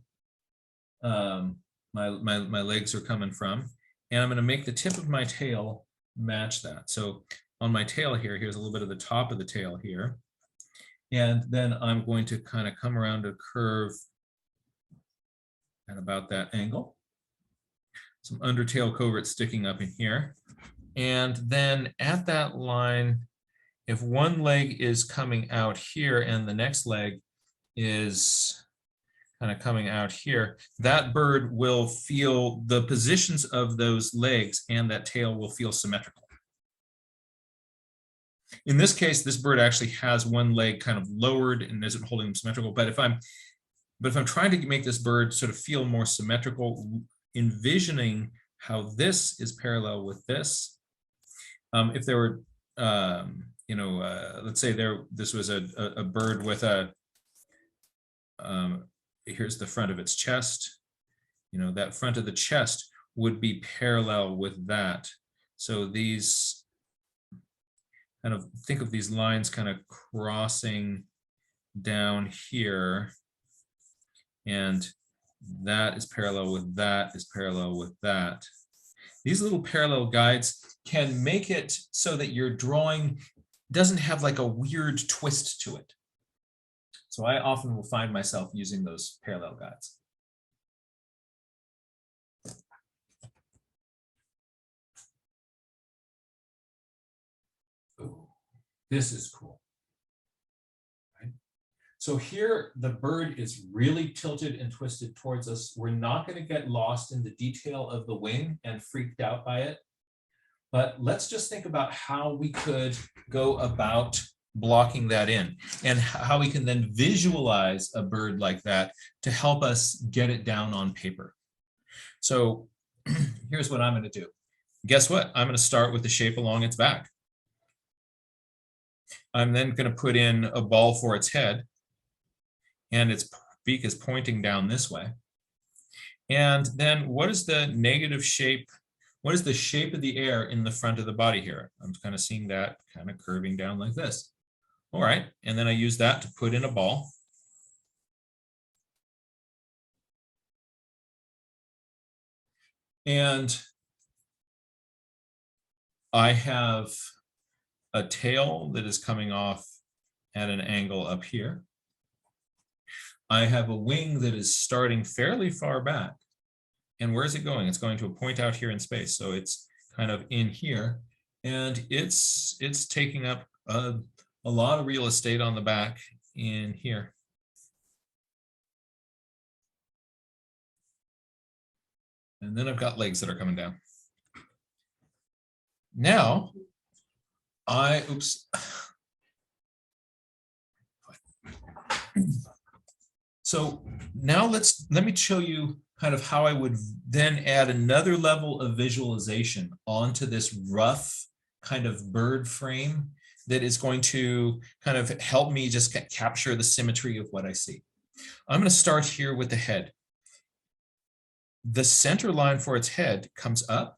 my legs are coming from, and I'm going to make the tip of my tail match that. So on my tail here, here's a little bit of the top of the tail here, and then I'm going to kind of come around a curve at about that angle. Some undertail coverts sticking up in here, and then at that line, if one leg is coming out here and the next leg is kind of coming out here, that bird will feel the positions of those legs and that tail will feel symmetrical. In this case, this bird actually has one leg kind of lowered and isn't holding them symmetrical. But if I'm trying to make this bird sort of feel more symmetrical, envisioning how this is parallel with this, if there were, let's say this was a bird with a here's the front of its chest, that front of the chest would be parallel with that. So these kind of, think of these lines kind of crossing down here, and that is parallel with that is parallel with that. These little parallel guides can make it so that your drawing doesn't have like a weird twist to it. So I often will find myself using those parallel guides. Ooh, this is cool. Right? So here the bird is really tilted and twisted towards us. We're not going to get lost in the detail of the wing and freaked out by it. But let's just think about how we could go about blocking that in and how we can then visualize a bird like that to help us get it down on paper. So here's what I'm going to do. Guess what? I'm going to start with the shape along its back. I'm then going to put in a ball for its head, and its beak is pointing down this way. And then what is the negative shape? What is the shape of the air in the front of the body here? I'm kind of seeing that kind of curving down like this. All right, and then I use that to put in a ball. And I have a tail that is coming off at an angle up here. I have a wing that is starting fairly far back. And where is it going? It's going to a point out here in space. So it's kind of in here, and it's taking up a lot of real estate on the back in here. And then I've got legs that are coming down. Now, oops. So now let me show you kind of how I would then add another level of visualization onto this rough kind of bird frame that is going to kind of help me just capture the symmetry of what I see. I'm going to start here with the head. The center line for its head comes up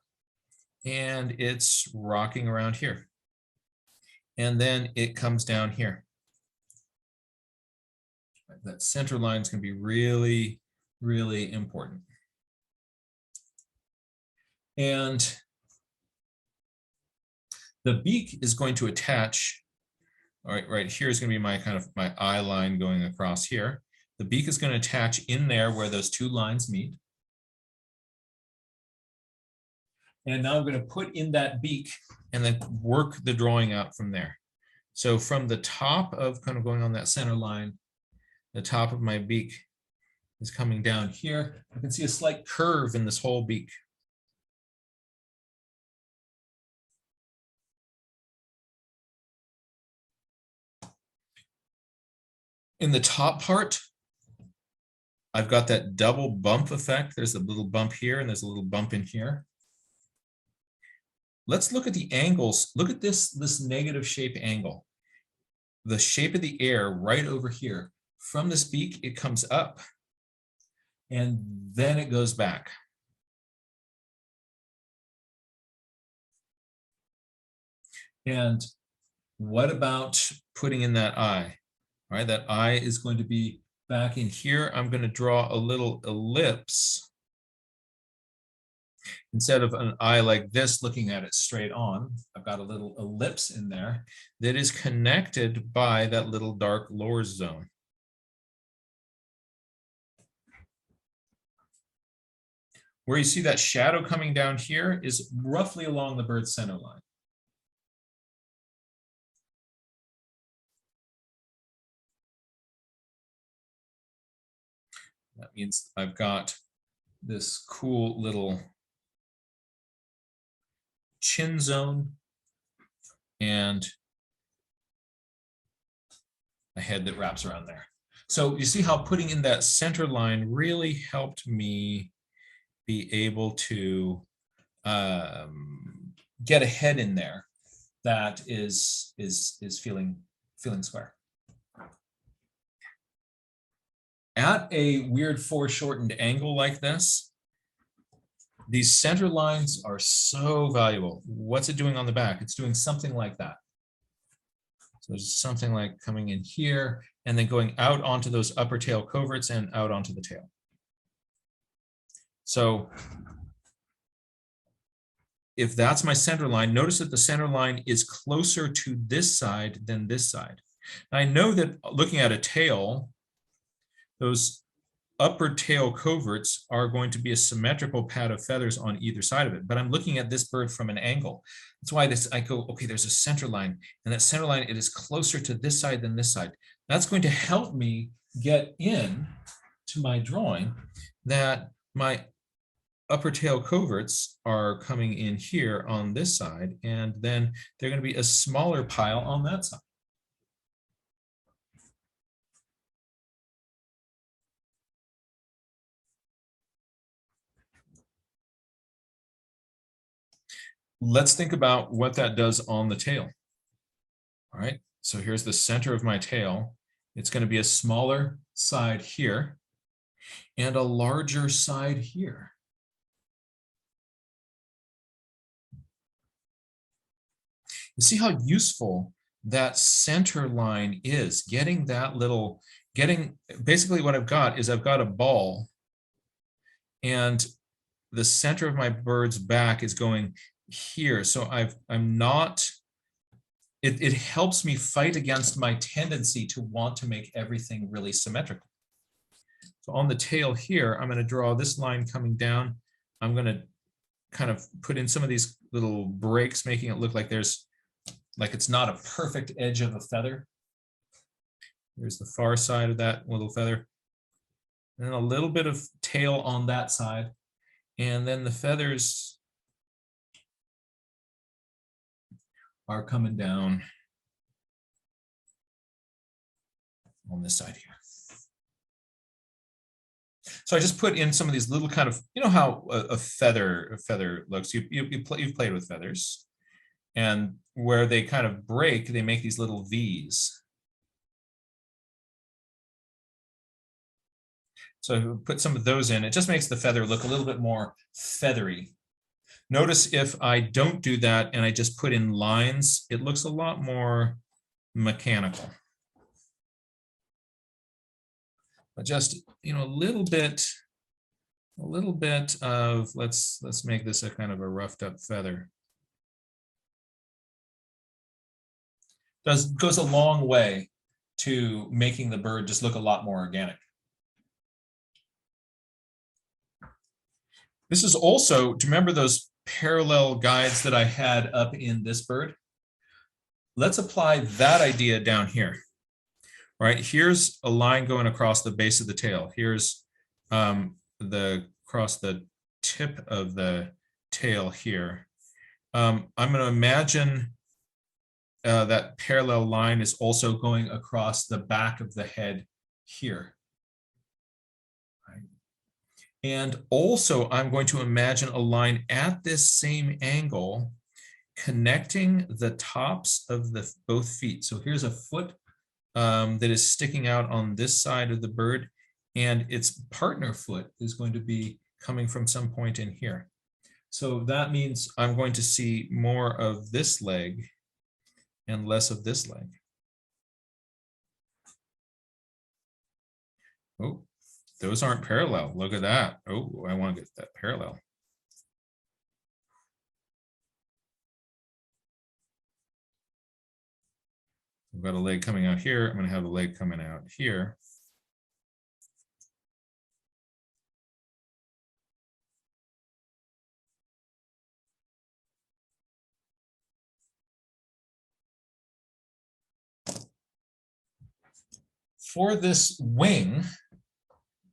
and it's rocking around here. And then it comes down here. That center line is going to be really, really important. And the beak is going to attach, all right here is going to be my kind of my eye line going across here. The beak is going to attach in there where those two lines meet. And now I'm going to put in that beak and then work the drawing out from there. So from the top of kind of going on that center line, the top of my beak is coming down here. I can see a slight curve in this whole beak. In the top part, I've got that double bump effect. There's a little bump here and there's a little bump in here. Let's look at the angles. Look at this negative shape angle. The shape of the air right over here. From this beak, it comes up and then it goes back. And what about putting in that eye? All right, that eye is going to be back in here. I'm going to draw a little ellipse. Instead of an eye like this looking at it straight on, I've got a little ellipse in there that is connected by that little dark lower zone. Where you see that shadow coming down here is roughly along the bird's center line. That means I've got this cool little chin zone and a head that wraps around there. So you see how putting in that center line really helped me be able to get a head in there that is feeling square. At a weird foreshortened angle like this, these center lines are so valuable. What's it doing on the back? It's doing something like that. So there's something like coming in here and then going out onto those upper tail coverts and out onto the tail. So if that's my center line, notice that the center line is closer to this side than this side. Now I know that looking at a tail, those upper tail coverts are going to be a symmetrical pad of feathers on either side of it, but I'm looking at this bird from an angle. That's why I go, okay, there's a center line, and that center line, it is closer to this side than this side. That's going to help me get in to my drawing that my upper tail coverts are coming in here on this side, and then they're going to be a smaller pile on that side. Let's think about what that does on the tail. All right, so here's the center of my tail. It's going to be a smaller side here and a larger side here. You see how useful that center line is, getting that little, basically what I've got is I've got a ball and the center of my bird's back is going here. So it helps me fight against my tendency to want to make everything really symmetrical. So on the tail here, I'm going to draw this line coming down. I'm going to kind of put in some of these little breaks, making it look like it's not a perfect edge of a feather. There's the far side of that little feather. And then a little bit of tail on that side. And then the feathers are coming down on this side here. So I just put in some of these little kind of, you know how a feather looks. You've played with feathers, and where they kind of break, they make these little V's. So I put some of those in. It just makes the feather look a little bit more feathery. Notice if I don't do that and I just put in lines, it looks a lot more mechanical. But just, you know, a little bit of, let's make this a kind of a roughed up feather. Goes a long way to making the bird just look a lot more organic. This is also, do you remember those parallel guides that I had up in this bird? Let's apply that idea down here. Right, here's a line going across the base of the tail. Here's across the tip of the tail here. I'm going to imagine that parallel line is also going across the back of the head here. Right. And also I'm going to imagine a line at this same angle connecting the tops of the both feet. So here's a foot that is sticking out on this side of the bird, and its partner foot is going to be coming from some point in here. So that means I'm going to see more of this leg and less of this leg. Oh, those aren't parallel. Look at that. Oh, I want to get that parallel. I've got a leg coming out here. I'm going to have a leg coming out here. For this wing,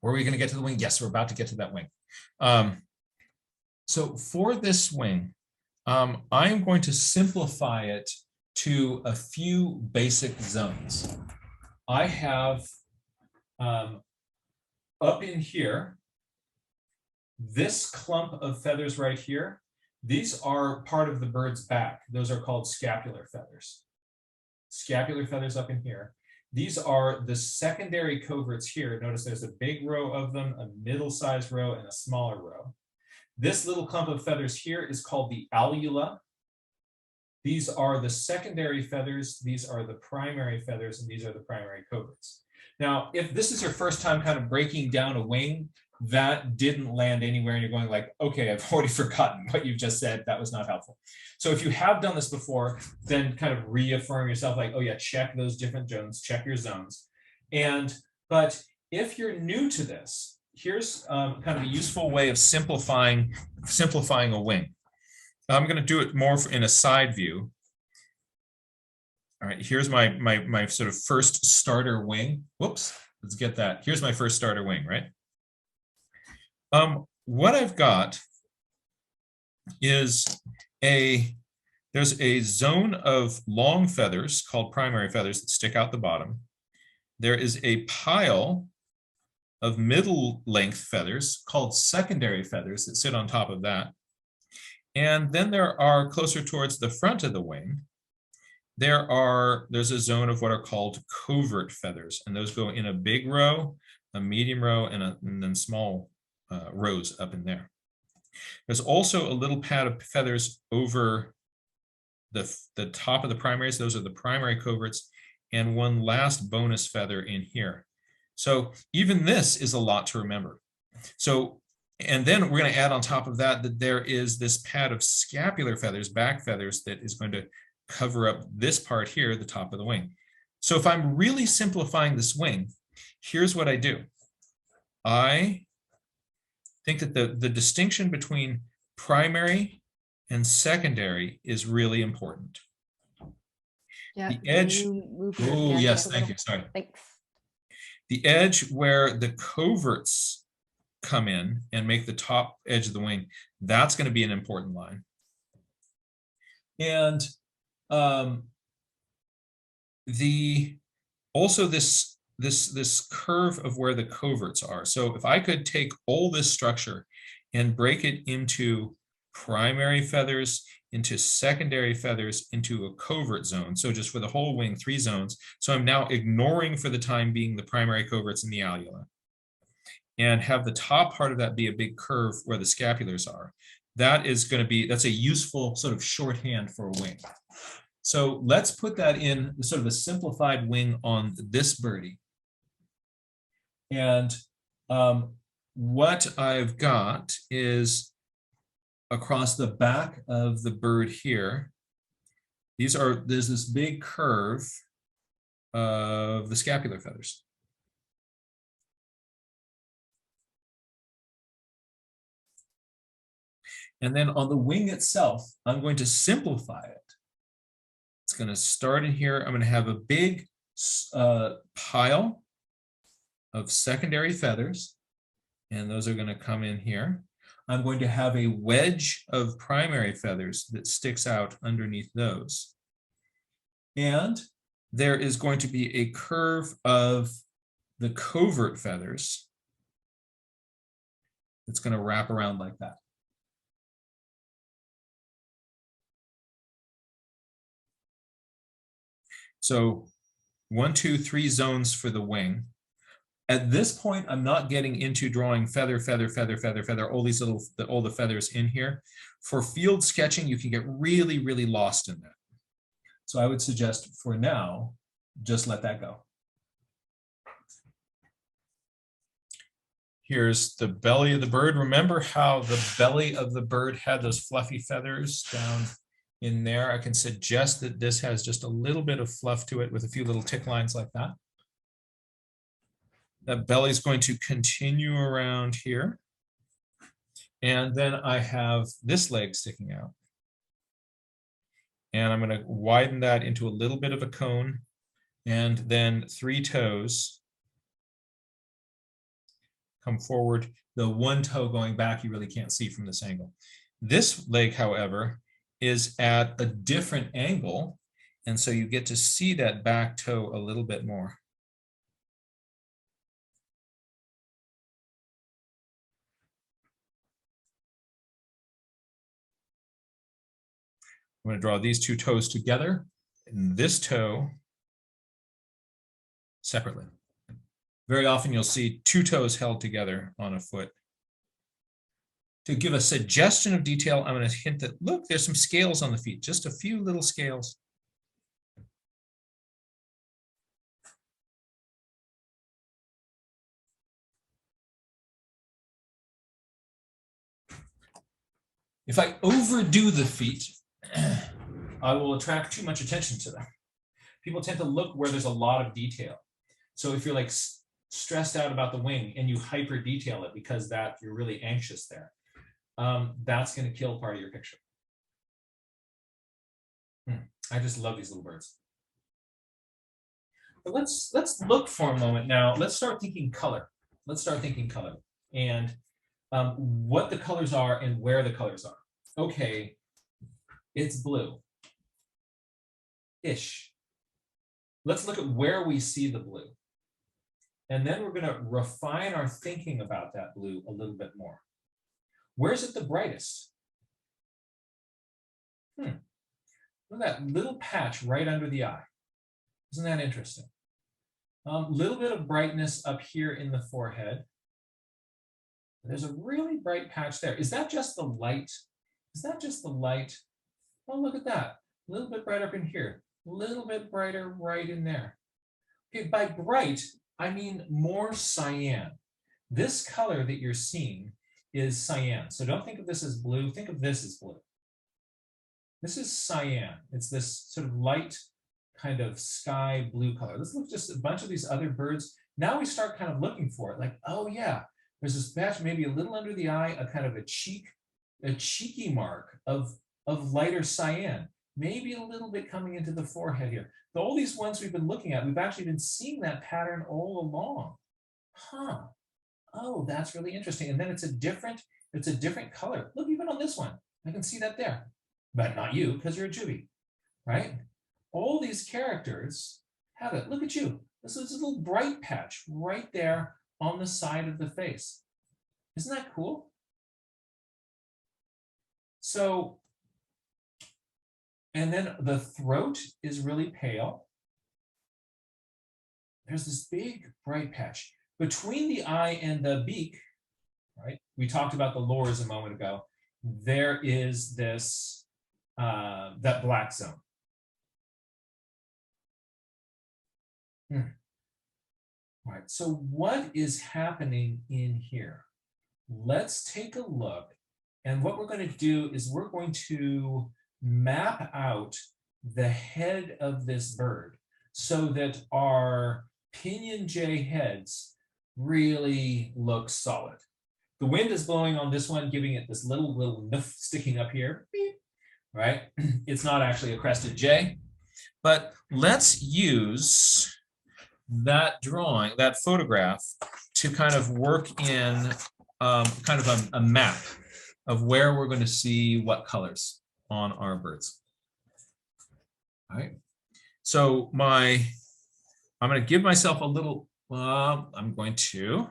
were we going to get to the wing? Yes, we're about to get to that wing. So for this wing, I'm going to simplify it to a few basic zones. I have up in here, this clump of feathers right here, these are part of the bird's back. Those are called scapular feathers. Scapular feathers up in here. These are the secondary coverts here. Notice there's a big row of them, a middle-sized row, and a smaller row. This little clump of feathers here is called the alula. These are the secondary feathers, these are the primary feathers, and these are the primary coverts. Now, if this is your first time kind of breaking down a wing, that didn't land anywhere and you're going like, okay, I've already forgotten what you've just said, that was not helpful. So if you have done this before, then kind of reaffirm yourself like, oh yeah, check those different zones, check your zones. But if you're new to this, here's kind of a useful way of simplifying a wing. I'm going to do it more in a side view. All right, here's my sort of first starter wing. Whoops, let's get that. Here's my first starter wing, right? What I've got is there's a zone of long feathers called primary feathers that stick out the bottom. There is a pile of middle length feathers called secondary feathers that sit on top of that. And then there are, closer towards the front of the wing, there's a zone of what are called covert feathers, and those go in a big row, a medium row, and then small rows up in there. There's also a little pad of feathers over the top of the primaries. Those are the primary coverts, and one last bonus feather in here. So even this is a lot to remember. So, and then we're going to add on top of that that there is this pad of scapular feathers, back feathers, that is going to cover up this part here, the top of the wing. So if I'm really simplifying this wing, here's what I do. I think that the distinction between primary and secondary is really important. Yeah, the edge, oh yes, thank you, sorry. Thanks. The edge where the coverts come in and make the top edge of the wing, that's going to be an important line. And also this curve of where the coverts are. So if I could take all this structure and break it into primary feathers, into secondary feathers, into a covert zone. So just for the whole wing, 3 zones. So I'm now ignoring for the time being the primary coverts and the alula, and have the top part of that be a big curve where the scapulars are. That is going to be, that's a useful sort of shorthand for a wing. So let's put that in sort of a simplified wing on this birdie. And what I've got is across the back of the bird here, there's this big curve of the scapular feathers. And then on the wing itself, I'm going to simplify it. It's going to start in here. I'm going to have a big pile of secondary feathers, and those are going to come in here. I'm going to have a wedge of primary feathers that sticks out underneath those. And there is going to be a curve of the covert feathers that's going to wrap around like that. So 1, 2, 3 zones for the wing. At this point, I'm not getting into drawing feather, feather, feather, feather, feather, all these little, all the feathers in here. For field sketching, you can get really, really lost in that. So I would suggest for now, just let that go. Here's the belly of the bird. Remember how the belly of the bird had those fluffy feathers down in there? I can suggest that this has just a little bit of fluff to it with a few little tick lines like that. That belly is going to continue around here. And then I have this leg sticking out. And I'm going to widen that into a little bit of a cone. And then 3 toes come forward. The 1 toe going back, you really can't see from this angle. This leg, however, is at a different angle. And so you get to see that back toe a little bit more. I'm going to draw these 2 toes together and this toe separately. Very often you'll see 2 toes held together on a foot. To give a suggestion of detail, I'm going to hint that, look, there's some scales on the feet, just a few little scales. If I overdo the feet, I will attract too much attention to them. People tend to look where there's a lot of detail. So if you're like stressed out about the wing and you hyper detail it because that you're really anxious there, that's going to kill part of your picture. I just love these little birds. But let's look for a moment now. Let's start thinking color. Let's start thinking color and what the colors are and where the colors are. Okay, it's blue-ish. Let's look at where we see the blue. And then we're going to refine our thinking about that blue a little bit more. Where's it the brightest? Look at that little patch right under the eye. Isn't that interesting? Little bit of brightness up here in the forehead. There's a really bright patch there. Is that just the light? Is that just the light? Oh, look at that. A little bit brighter up in here. A little bit brighter right in there. Okay, by bright, I mean more cyan. This color that you're seeing is cyan. So don't think of this as blue. Think of this as blue. This is cyan. It's this sort of light kind of sky blue color. Let's look just a bunch of these other birds. Now we start kind of looking for it. Like, oh yeah, there's this patch maybe a little under the eye, a kind of a cheeky mark of lighter cyan. Maybe a little bit coming into the forehead here. So all these ones we've been looking at, we've actually been seeing that pattern all along. Huh. oh, that's really interesting. And then it's a different color. Look, even on this one, I can see that there, but not you because you're a Juby, right? All these characters have it. Look at you. This is a little bright patch right there on the side of the face. Isn't that cool? So, and then the throat is really pale. There's this big bright patch. Between the eye and the beak, right? We talked about the lores a moment ago. There is this, that black zone. All right, so what is happening in here? Let's take a look. And what we're going to do is we're going to map out the head of this bird so that our Pinyon Jay heads really look solid. The wind is blowing on this one, giving it this little noof sticking up here, right? It's not actually a crested jay, but let's use that drawing, that photograph, to kind of work in kind of a map of where we're going to see what colors on our birds. All right. So I'm going to give myself a little, I'm going to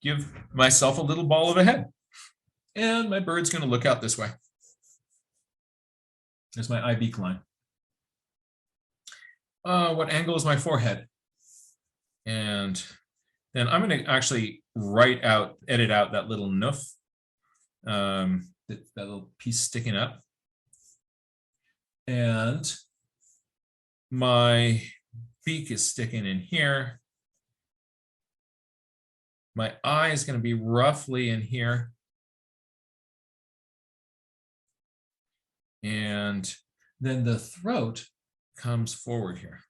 give myself a little ball of a head. And my bird's going to look out this way. There's my eye beak line. What angle is my forehead? And then I'm going to actually edit out that little noof, that little piece sticking up. And my beak is sticking in here. My eye is going to be roughly in here. And then the throat comes forward here.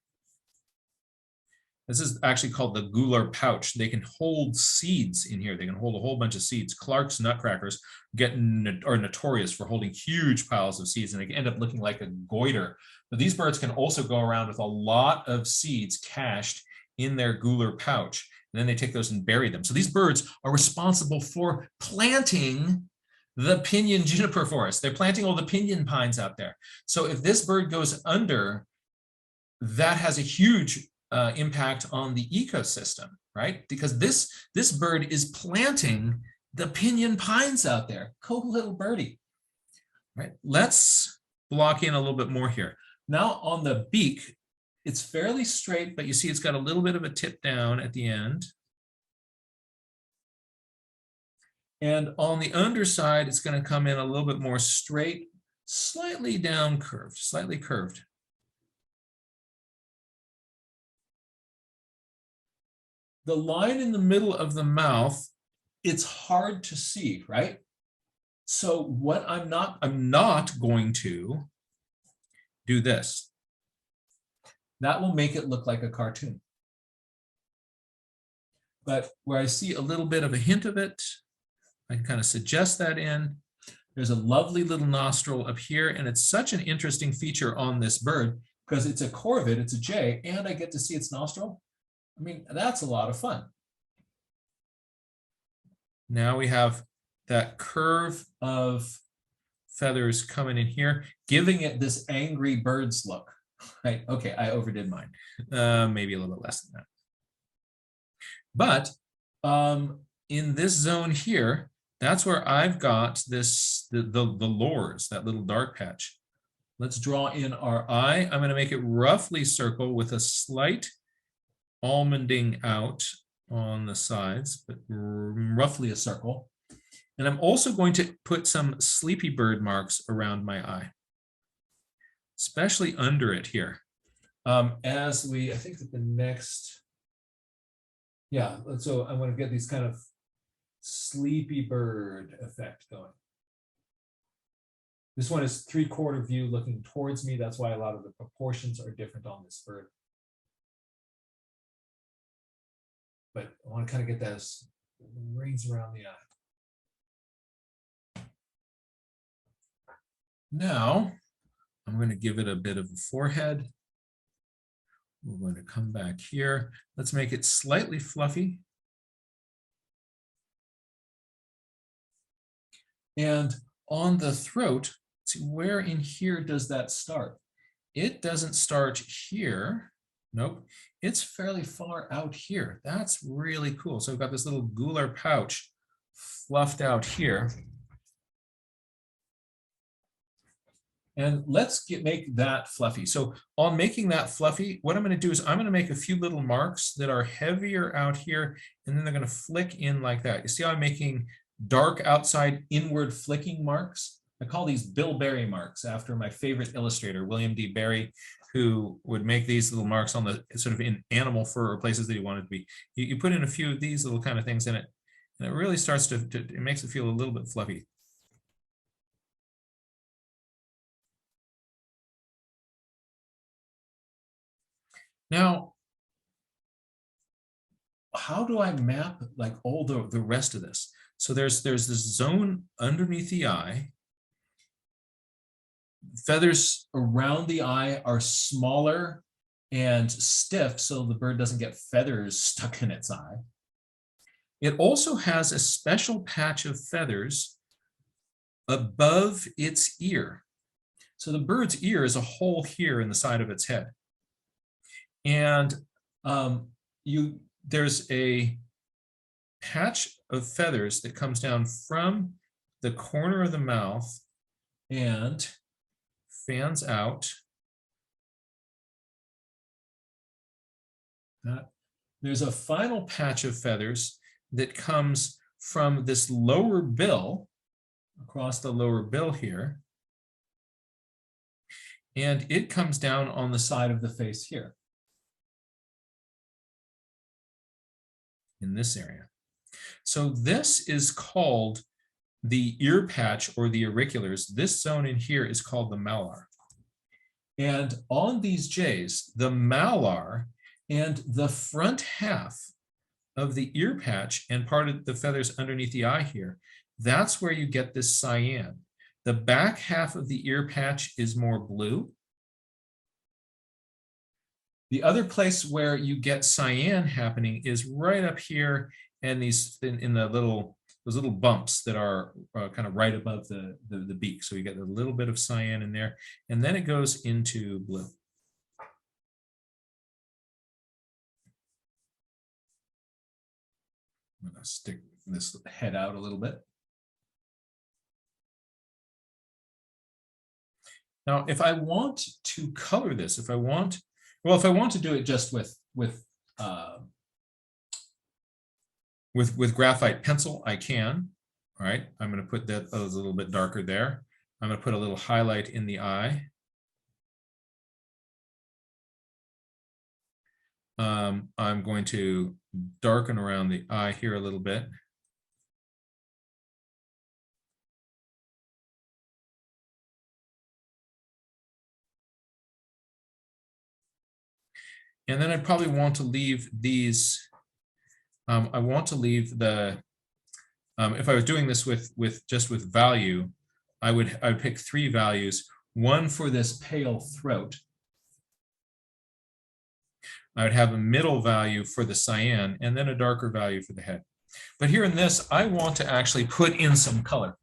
This is actually called the Gular Pouch. They can hold seeds in here. They can hold a whole bunch of seeds. Clark's nutcrackers are notorious for holding huge piles of seeds, and they can end up looking like a goiter. But these birds can also go around with a lot of seeds cached in their Gular Pouch, and then they take those and bury them. So these birds are responsible for planting the pinyon juniper forest. They're planting all the pinyon pines out there. So if this bird goes under, that has a huge impact on the ecosystem, right? Because this bird is planting the pinyon pines out there. Cool little birdie, right? Let's block in a little bit more here. Now on the beak, it's fairly straight, but you see it's got a little bit of a tip down at the end. And on the underside, it's going to come in a little bit more straight, slightly down curved, slightly curved. The line in the middle of the mouth, it's hard to see, right? So what I'm not going to do this. That will make it look like a cartoon. But where I see a little bit of a hint of it, I can kind of suggest that in. There's a lovely little nostril up here, and it's such an interesting feature on this bird because it's a corvid, it's a jay, and I get to see its nostril. I mean, that's a lot of fun. Now we have that curve of feathers coming in here, giving it this angry bird's look. Right? Okay, I overdid mine. Maybe a little bit less than that. But in this zone here, that's where I've got this, the lores, that little dark patch. Let's draw in our eye. I'm going to make it roughly circle with a slight almonding out on the sides, but roughly a circle. And I'm also going to put some sleepy bird marks around my eye, especially under it here. I think that the next, yeah, so I'm going to get these kind of sleepy bird effect going. This one is 3/4 view looking towards me. That's why a lot of the proportions are different on this bird. But I want to kind of get those rings around the eye. Now, I'm going to give it a bit of a forehead. We're going to come back here. Let's make it slightly fluffy. And on the throat, see, where in here does that start? It doesn't start here. Nope, it's fairly far out here. That's really cool. So we've got this little gular pouch fluffed out here. And let's make that fluffy. So on making that fluffy, what I'm going to do is I'm going to make a few little marks that are heavier out here, and then they're going to flick in like that. You see how I'm making dark outside inward flicking marks? I call these Bilberry Marks after my favorite illustrator, William D. Barry, who would make these little marks on the sort of in animal fur or places that he wanted to be. You put in a few of these little kind of things in it, and it really starts to it makes it feel a little bit fluffy. Now, how do I map like all the rest of this? So there's this zone underneath the eye. Feathers around the eye are smaller and stiff, so the bird doesn't get feathers stuck in its eye. It also has a special patch of feathers above its ear. So the bird's ear is a hole here in the side of its head. And there's a patch of feathers that comes down from the corner of the mouth and fans out. There's a final patch of feathers that comes from this lower bill, across the lower bill here. And it comes down on the side of the face here, in this area. So this is called the ear patch or the auriculars. This zone in here is called the malar. And on these jays, the malar and the front half of the ear patch and part of the feathers underneath the eye here, that's where you get this cyan. The back half of the ear patch is more blue. The other place where you get cyan happening is right up here, and these in the those little bumps that are kind of right above the beak. So you get a little bit of cyan in there, and then it goes into blue. I'm going to stick this head out a little bit. Now, if I want to color this, if I want to do it just with graphite pencil, I can. All right, I'm going to put that a little bit darker there. I'm going to put a little highlight in the eye. I'm going to darken around the eye here a little bit. And then I probably want to leave these. I want to leave the. If I was doing this just with value, I would pick 3 values. One for this pale throat. I would have a middle value for the cyan, and then a darker value for the head. But here in this, I want to actually put in some color.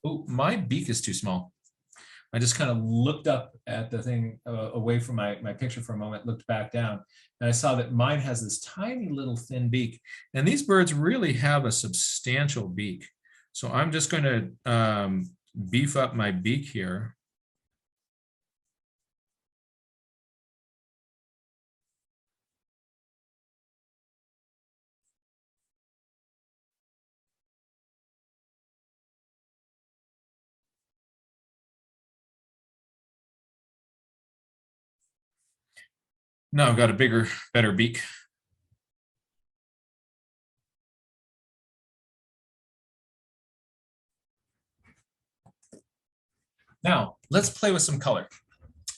Oh, my beak is too small. I just kind of looked up at the thing away from my picture for a moment, looked back down, and I saw that mine has this tiny little thin beak. And these birds really have a substantial beak. So I'm just going to beef up my beak here. Now I've got a bigger, better beak. Now let's play with some color.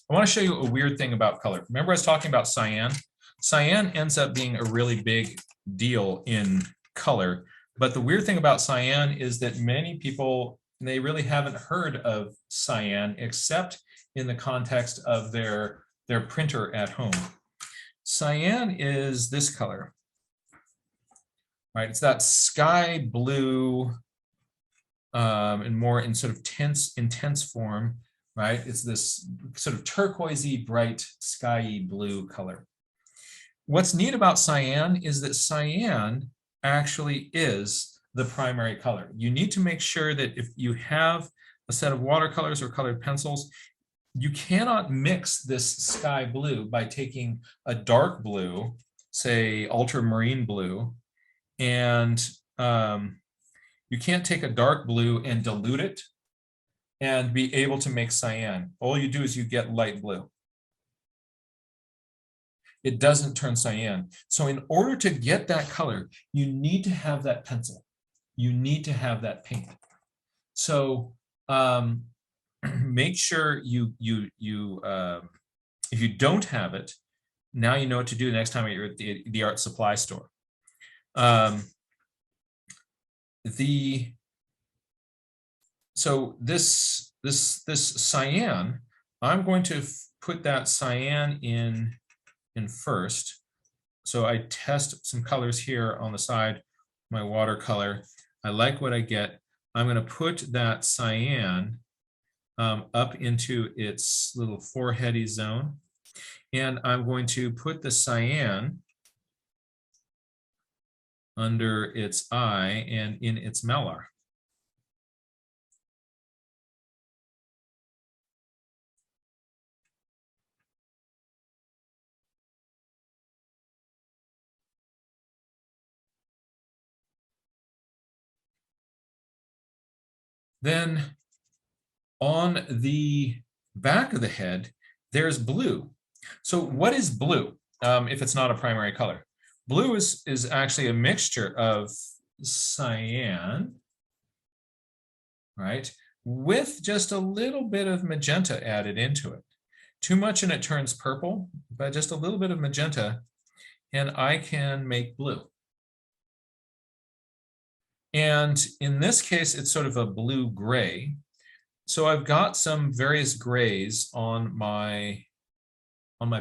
I want to show you a weird thing about color. Remember I was talking about cyan? Cyan ends up being a really big deal in color, but the weird thing about cyan is that many people, they really haven't heard of cyan except in the context of their printer at home. Cyan is this color, right? It's that sky blue, and more in sort of intense form, right? It's this sort of turquoisey, bright, skyey blue color. What's neat about cyan is that cyan actually is the primary color. You need to make sure that if you have a set of watercolors or colored pencils, you cannot mix this sky blue by taking a dark blue, say ultramarine blue, and you can't take a dark blue and dilute it and be able to make cyan. All you do is you get light blue. It doesn't turn cyan. So in order to get that color, you need to have that pencil. You need to have that paint. So make sure if you don't have it, now you know what to do the next time you're at the art supply store. So this cyan, I'm going to put that cyan in first. So I test some colors here on the side, my watercolor. I like what I get. I'm going to put that cyan up into its little foreheady zone. And I'm going to put the cyan under its eye and in its malar. Then on the back of the head, there's blue. So what is blue if it's not a primary color? Blue is actually a mixture of cyan, right, with just a little bit of magenta added into it. Too much and it turns purple, but just a little bit of magenta, and I can make blue. And in this case, it's sort of a blue-gray. So I've got some various grays on my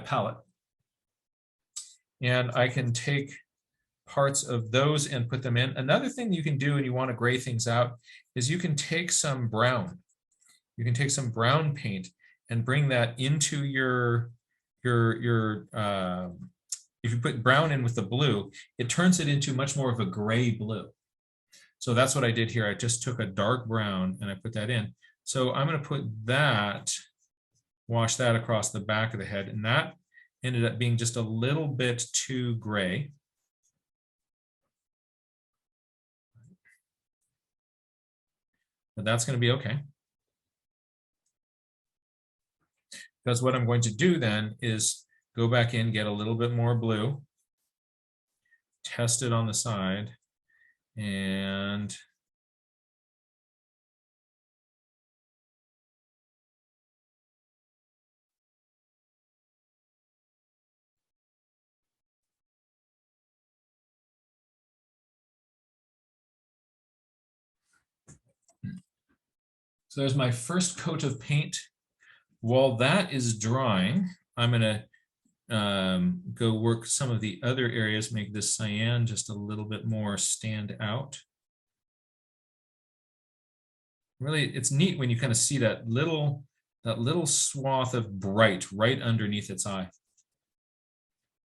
palette. And I can take parts of those and put them in. Another thing you can do when you want to gray things out is you can take some brown. You can take some brown paint and bring that into your if you put brown in with the blue, it turns it into much more of a gray blue. So that's what I did here. I just took a dark brown and I put that in. So I'm going to put that, wash that across the back of the head, and that ended up being just a little bit too gray. But that's going to be okay. Because what I'm going to do then is go back in, get a little bit more blue, test it on the side, and so there's my first coat of paint. While that is drying, I'm going to go work some of the other areas, make this cyan just a little bit more stand out. Really, it's neat when you kind of see that little swath of bright right underneath its eye.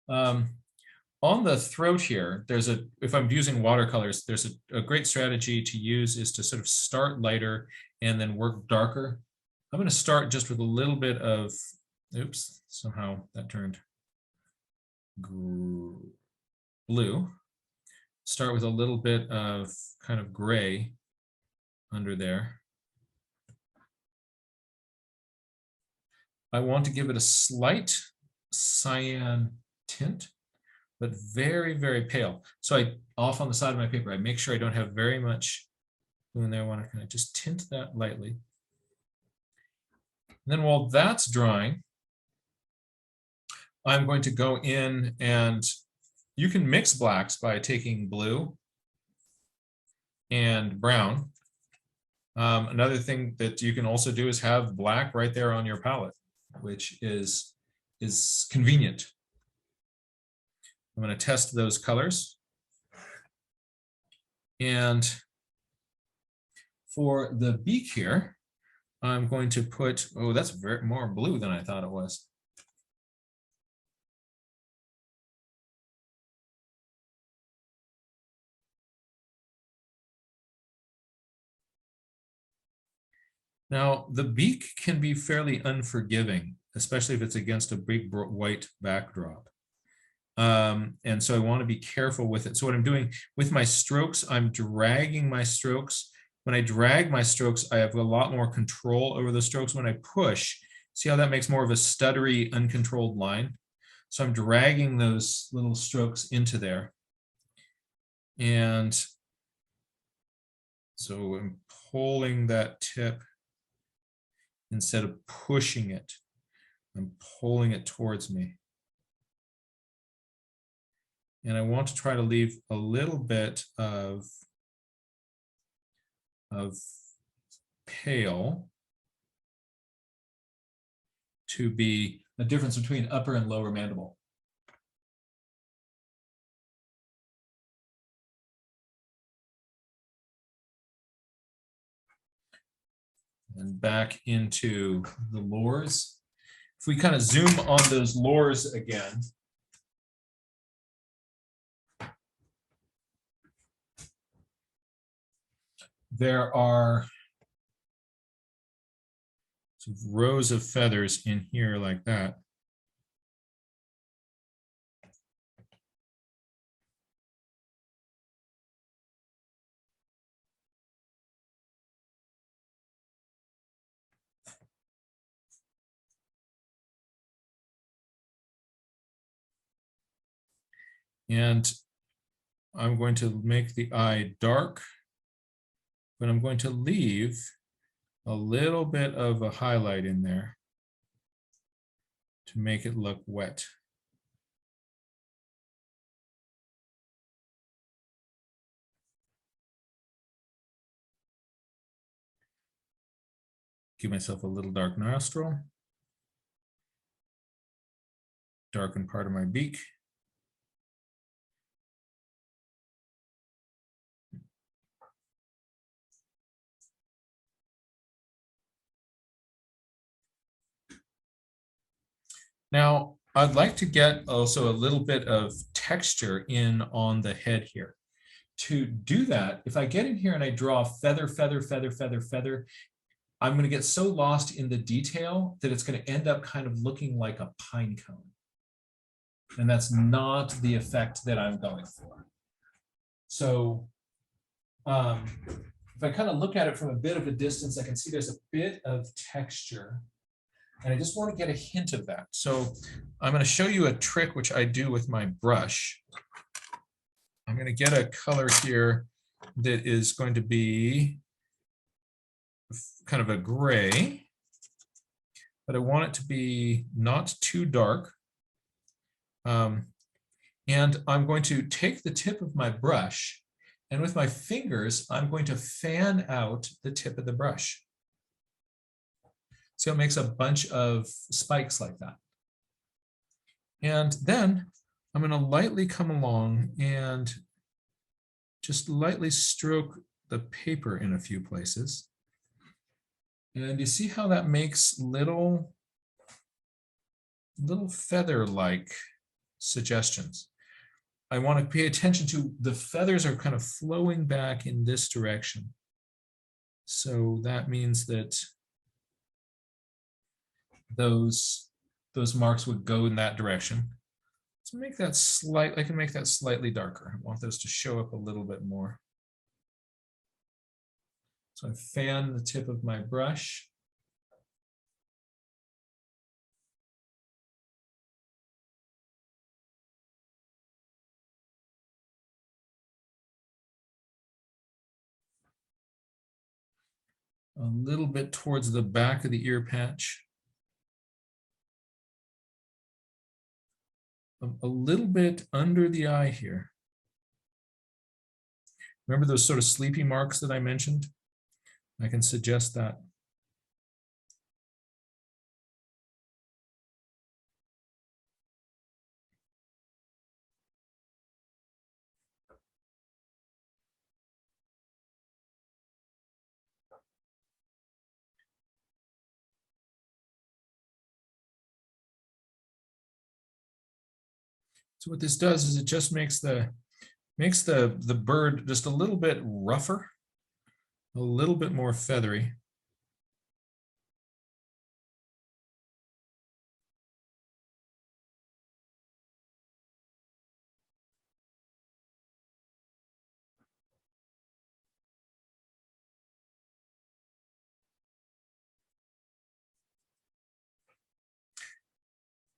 On the throat here, if I'm using watercolors, there's a great strategy to use is to sort of start lighter and then work darker. I'm going to start just with a little bit of, oops, somehow that turned blue. Start with a little bit of kind of gray under there. I want to give it a slight cyan tint, but very, very pale. So off on the side of my paper, I make sure I don't have very much blue in there. I want to kind of just tint that lightly. And then while that's drying, I'm going to go in, and you can mix blacks by taking blue and brown. Another thing that you can also do is have black right there on your palette, which is convenient. I'm going to test those colors. And For the beak here, I'm going to put, oh, that's very more blue than I thought it was. Now, the beak can be fairly unforgiving, especially if it's against a big white backdrop. And so I want to be careful with it. So what I'm doing with my strokes, I'm dragging my strokes. When I drag my strokes, I have a lot more control over the strokes. When I push, see how that makes more of a stuttery, uncontrolled line? So I'm dragging those little strokes into there. And so I'm pulling that tip instead of pushing it. I'm pulling it towards me. And I want to try to leave a little bit of pale to be a difference between upper and lower mandible. And back into the lores. If we kind of zoom on those lores again, there are some rows of feathers in here like that. And I'm going to make the eye dark, but I'm going to leave a little bit of a highlight in there to make it look wet. Give myself a little dark nostril, darken part of my beak. Now, I'd like to get also a little bit of texture in on the head here. To do that, if I get in here and I draw feather, feather, feather, feather, feather, I'm going to get so lost in the detail that it's going to end up kind of looking like a pine cone. And that's not the effect that I'm going for. So if I kind of look at it from a bit of a distance, I can see there's a bit of texture. And I just want to get a hint of that. So I'm going to show you a trick which I do with my brush. I'm going to get a color here that is going to be kind of a gray, but I want it to be not too dark. And I'm going to take the tip of my brush, and with my fingers, I'm going to fan out the tip of the brush. So it makes a bunch of spikes like that. And then I'm going to lightly come along and just lightly stroke the paper in a few places. And you see how that makes little feather-like suggestions. I want to pay attention to the feathers are kind of flowing back in this direction. So that means that those marks would go in that direction. So make that I can make that slightly darker. I want those to show up a little bit more. So I fan the tip of my brush. A little bit towards the back of the ear patch. A little bit under the eye here. Remember those sort of sleepy marks that I mentioned? I can suggest that. So what this does is it just makes the bird just a little bit rougher, a little bit more feathery.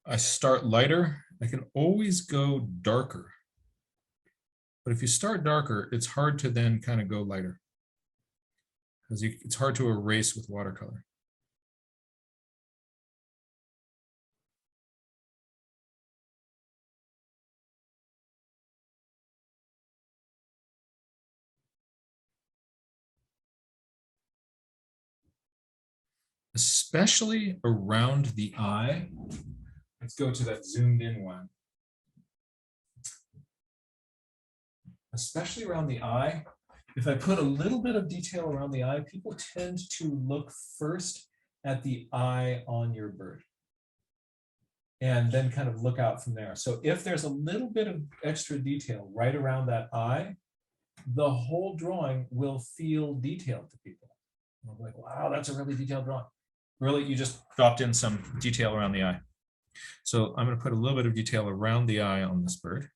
I start lighter. I can always go darker. But if you start darker, it's hard to then kind of go lighter, because it's hard to erase with watercolor. Especially around the eye. Let's go to that zoomed in one. Especially around the eye, if I put a little bit of detail around the eye, people tend to look first at the eye on your bird and then kind of look out from there. So if there's a little bit of extra detail right around that eye, the whole drawing will feel detailed to people. I'm like, wow, that's a really detailed drawing. Really, you just dropped in some detail around the eye. So I'm going to put a little bit of detail around the eye on this bird.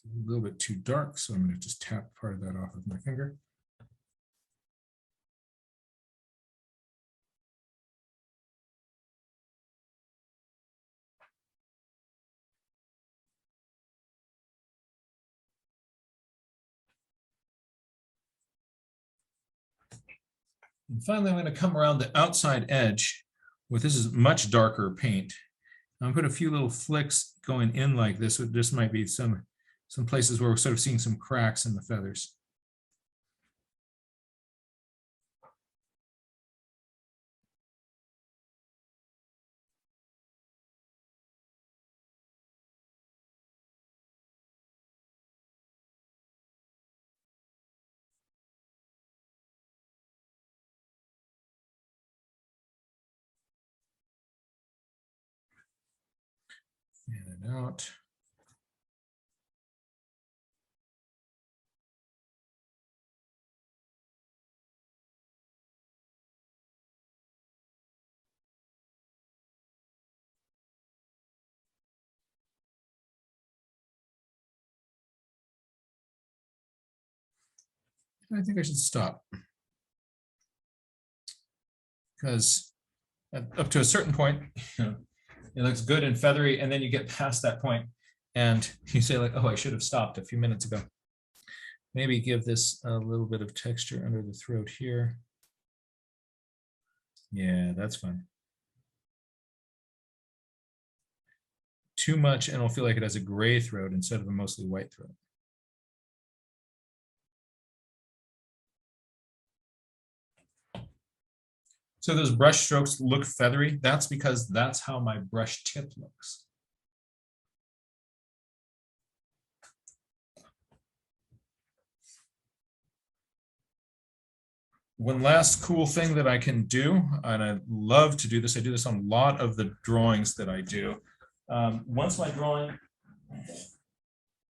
It's a little bit too dark, so I'm going to just tap part of that off with my finger. And finally, I'm going to come around the outside edge with, this is much darker paint. I'll put a few little flicks going in like this. This might be some places where we're sort of seeing some cracks in the feathers. Fan it out. I think I should stop, because up to a certain point, it looks good and feathery, and then you get past that point and you say like, oh, I should have stopped a few minutes ago. Maybe give this a little bit of texture under the throat here. Yeah, that's fine. Too much and it'll feel like it has a gray throat instead of a mostly white throat. So those brush strokes look feathery. That's because that's how my brush tip looks. One last cool thing that I can do, and I love to do this, I do this on a lot of the drawings that I do. Once my drawing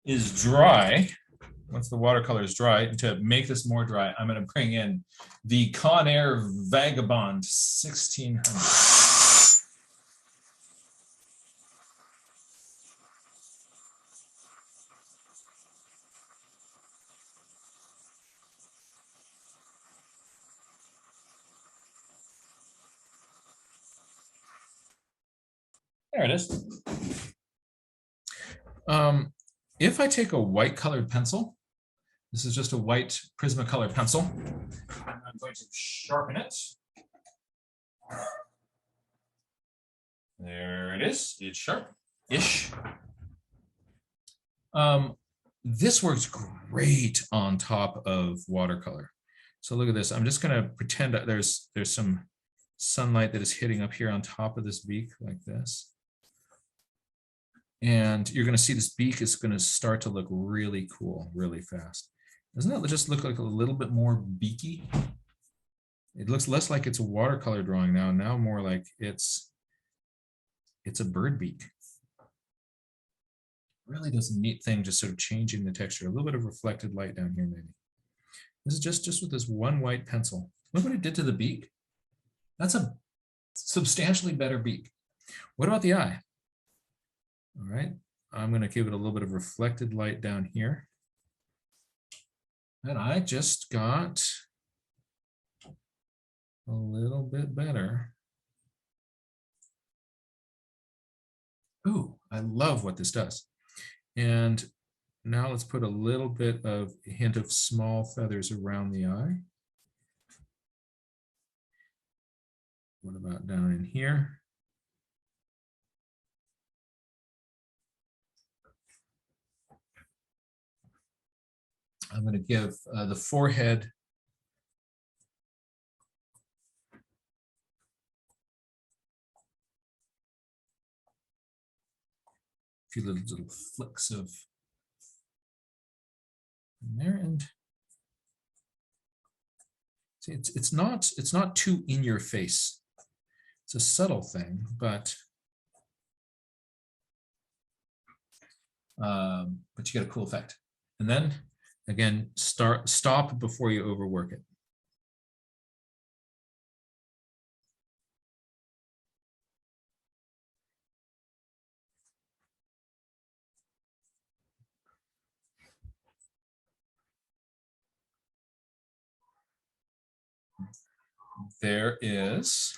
is dry, once the watercolor is dry, and to make this more dry, I'm going to bring in the Conair Vagabond 1600. There it is. If I take a white colored pencil, this is just a white Prismacolor pencil, I'm going to sharpen it. There it is. It's sharp-ish. This works great on top of watercolor. So look at this. I'm just going to pretend that there's some sunlight that is hitting up here on top of this beak like this. And you're going to see this beak is going to start to look really cool really fast. Doesn't it just look like a little bit more beaky? It looks less like it's a watercolor drawing now more like it's a bird beak. Really does a neat thing, just sort of changing the texture. A little bit of reflected light down here maybe. This is just with this one white pencil. Look what it did to the beak. That's a substantially better beak. What about the eye? All right, I'm going to give it a little bit of reflected light down here. And I just got a little bit better. Ooh, I love what this does. And now let's put a little bit of a hint of small feathers around the eye. What about down in here? I'm going to give the forehead a few little flicks of there, and see it's not too in your face. It's a subtle thing, but you get a cool effect. And then again, stop before you overwork it. There is,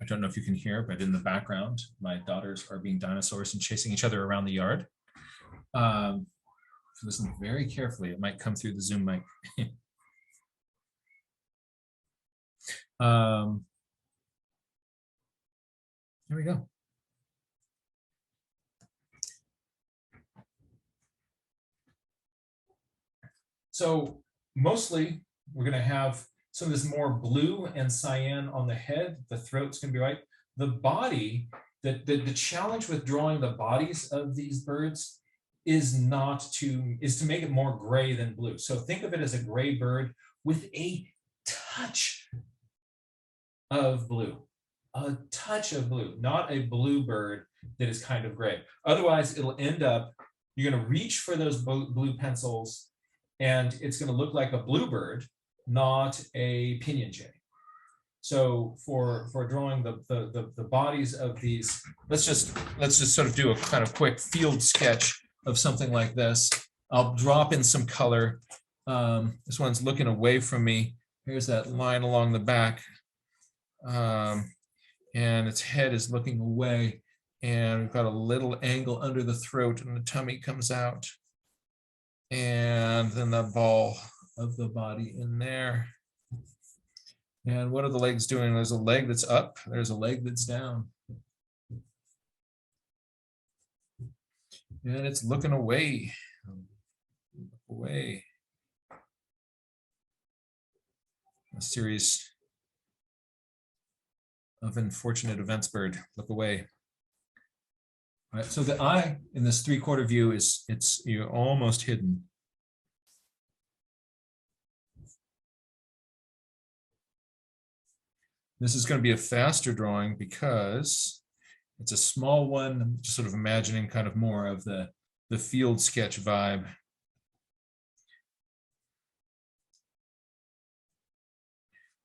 I don't know if you can hear, but in the background, my daughters are being dinosaurs and chasing each other around the yard. So listen very carefully. It might come through the Zoom mic. Here we go. So mostly we're going to have some of this more blue and cyan on the head. The throat's going to be white. The body, the challenge with drawing the bodies of these birds is to make it more gray than blue. So think of it as a gray bird with a touch of blue, not a blue bird that is kind of gray. Otherwise, it'll end up, you're going to reach for those blue pencils and it's going to look like a bluebird, not a Pinyon Jay. So for drawing the bodies of these, let's just sort of do a kind of quick field sketch of something like this. I'll drop in some color. This one's looking away from me. Here's that line along the back. And its head is looking away. And we've got a little angle under the throat and the tummy comes out. And then the ball of the body in there. And what are the legs doing? There's a leg that's up. There's a leg that's down. And it's looking away. Away. A series of unfortunate events, bird. Look away. All right, so the eye in this 3/4 view you're almost hidden. This is going to be a faster drawing because it's a small one. I'm just sort of imagining kind of more of the field sketch vibe.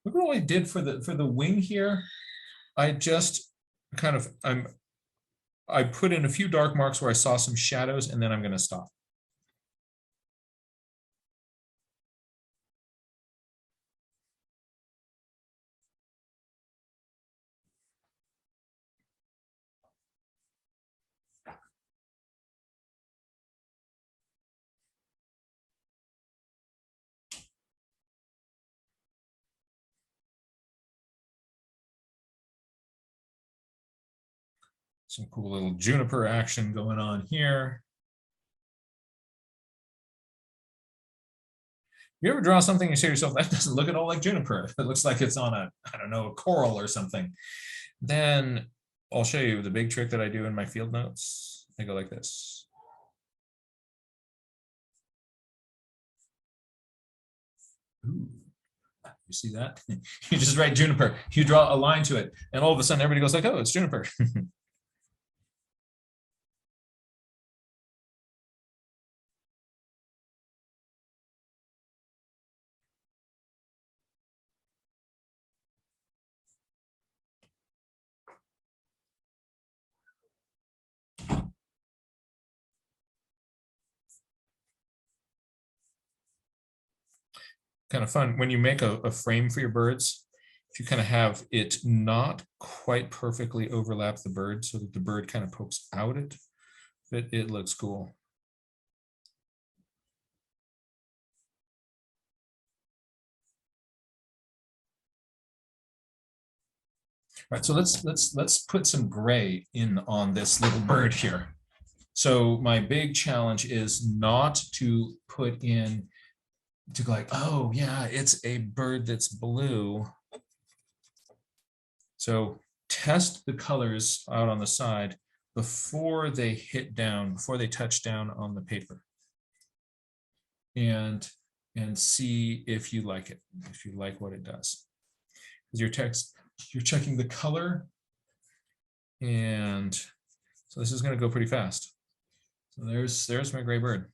Look what I did for the wing here. I just kind of I put in a few dark marks where I saw some shadows, and then I'm going to stop. Some cool little juniper action going on here. You ever draw something and you say to yourself, that doesn't look at all like juniper. It looks like it's on a, I don't know, a coral or something. Then I'll show you the big trick that I do in my field notes. I go like this. Ooh, you see that? You just write juniper, you draw a line to it, and all of a sudden everybody goes like, oh, it's juniper. Kind of fun when you make a frame for your birds, if you kind of have it not quite perfectly overlap the bird so that the bird kind of pokes out it looks cool. All right, so let's put some gray in on this little bird here. So my big challenge is not to put in to go like, oh yeah, it's a bird that's blue. So test the colors out on the side before they hit down, before they touch down on the paper. And see if you like it, if you like what it does. Because your text, you're checking the color. And so this is going to go pretty fast. So there's my gray bird.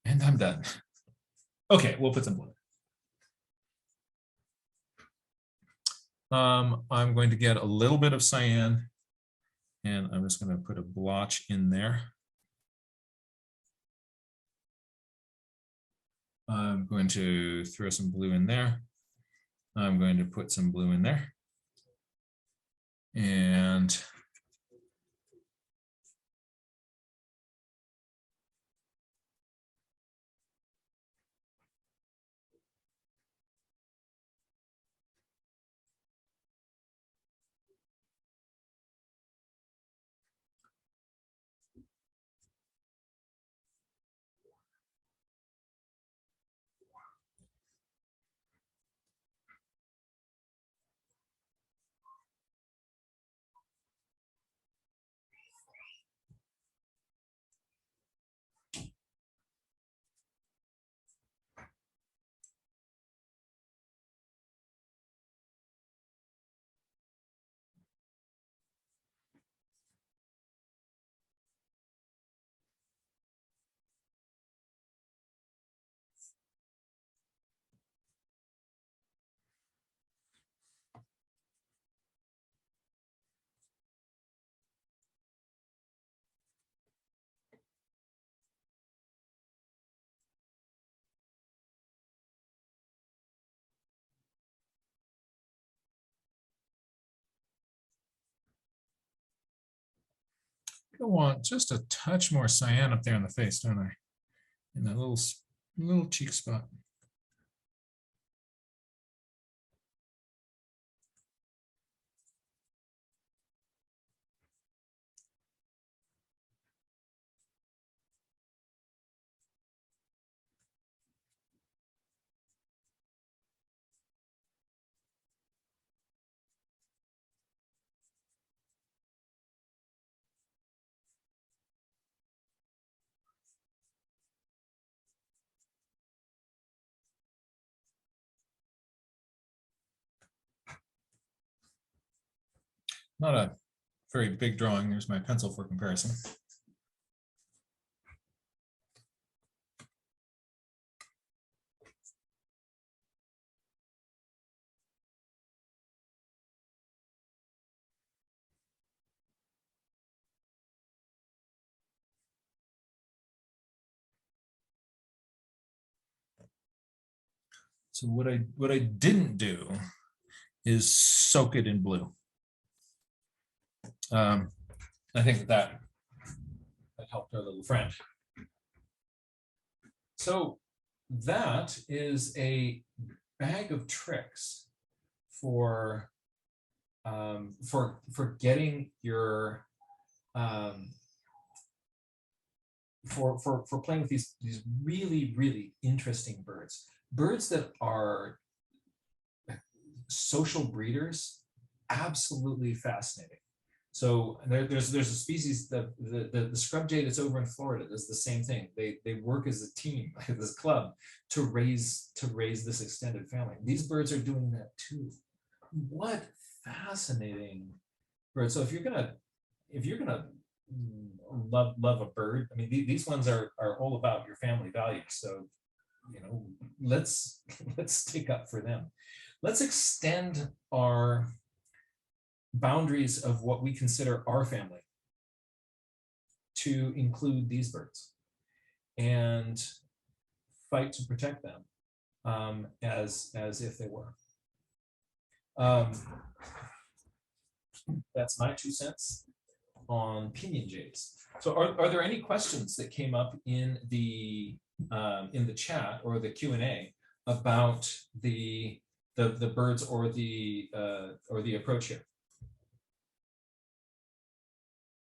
And I'm done. Okay, we'll put some blue. I'm going to get a little bit of cyan, and I'm just going to put a blotch in there. I'm going to throw some blue in there. I'm going to put some blue in there. And I want just a touch more cyan up there in the face, don't I? In that little cheek spot. Not a very big drawing. There's my pencil for comparison. So what I didn't do is soak it in blue. I think that helped our little friend. So that is a bag of tricks for getting your for playing with these really interesting birds that are social breeders. Absolutely fascinating. So there's a species, the scrub jay that's over in Florida does the same thing. They work as a team, this club, to raise this extended family. These birds are doing that too. What fascinating bird. So if you're gonna love a bird, I mean, these ones are all about your family values. So, you know, let's stick up for them. Let's extend our boundaries of what we consider our family to include these birds and fight to protect them as if they were. That's my 2 cents on Pinyon Jays. So are there any questions that came up in the chat or the Q&A about the birds or the approach here?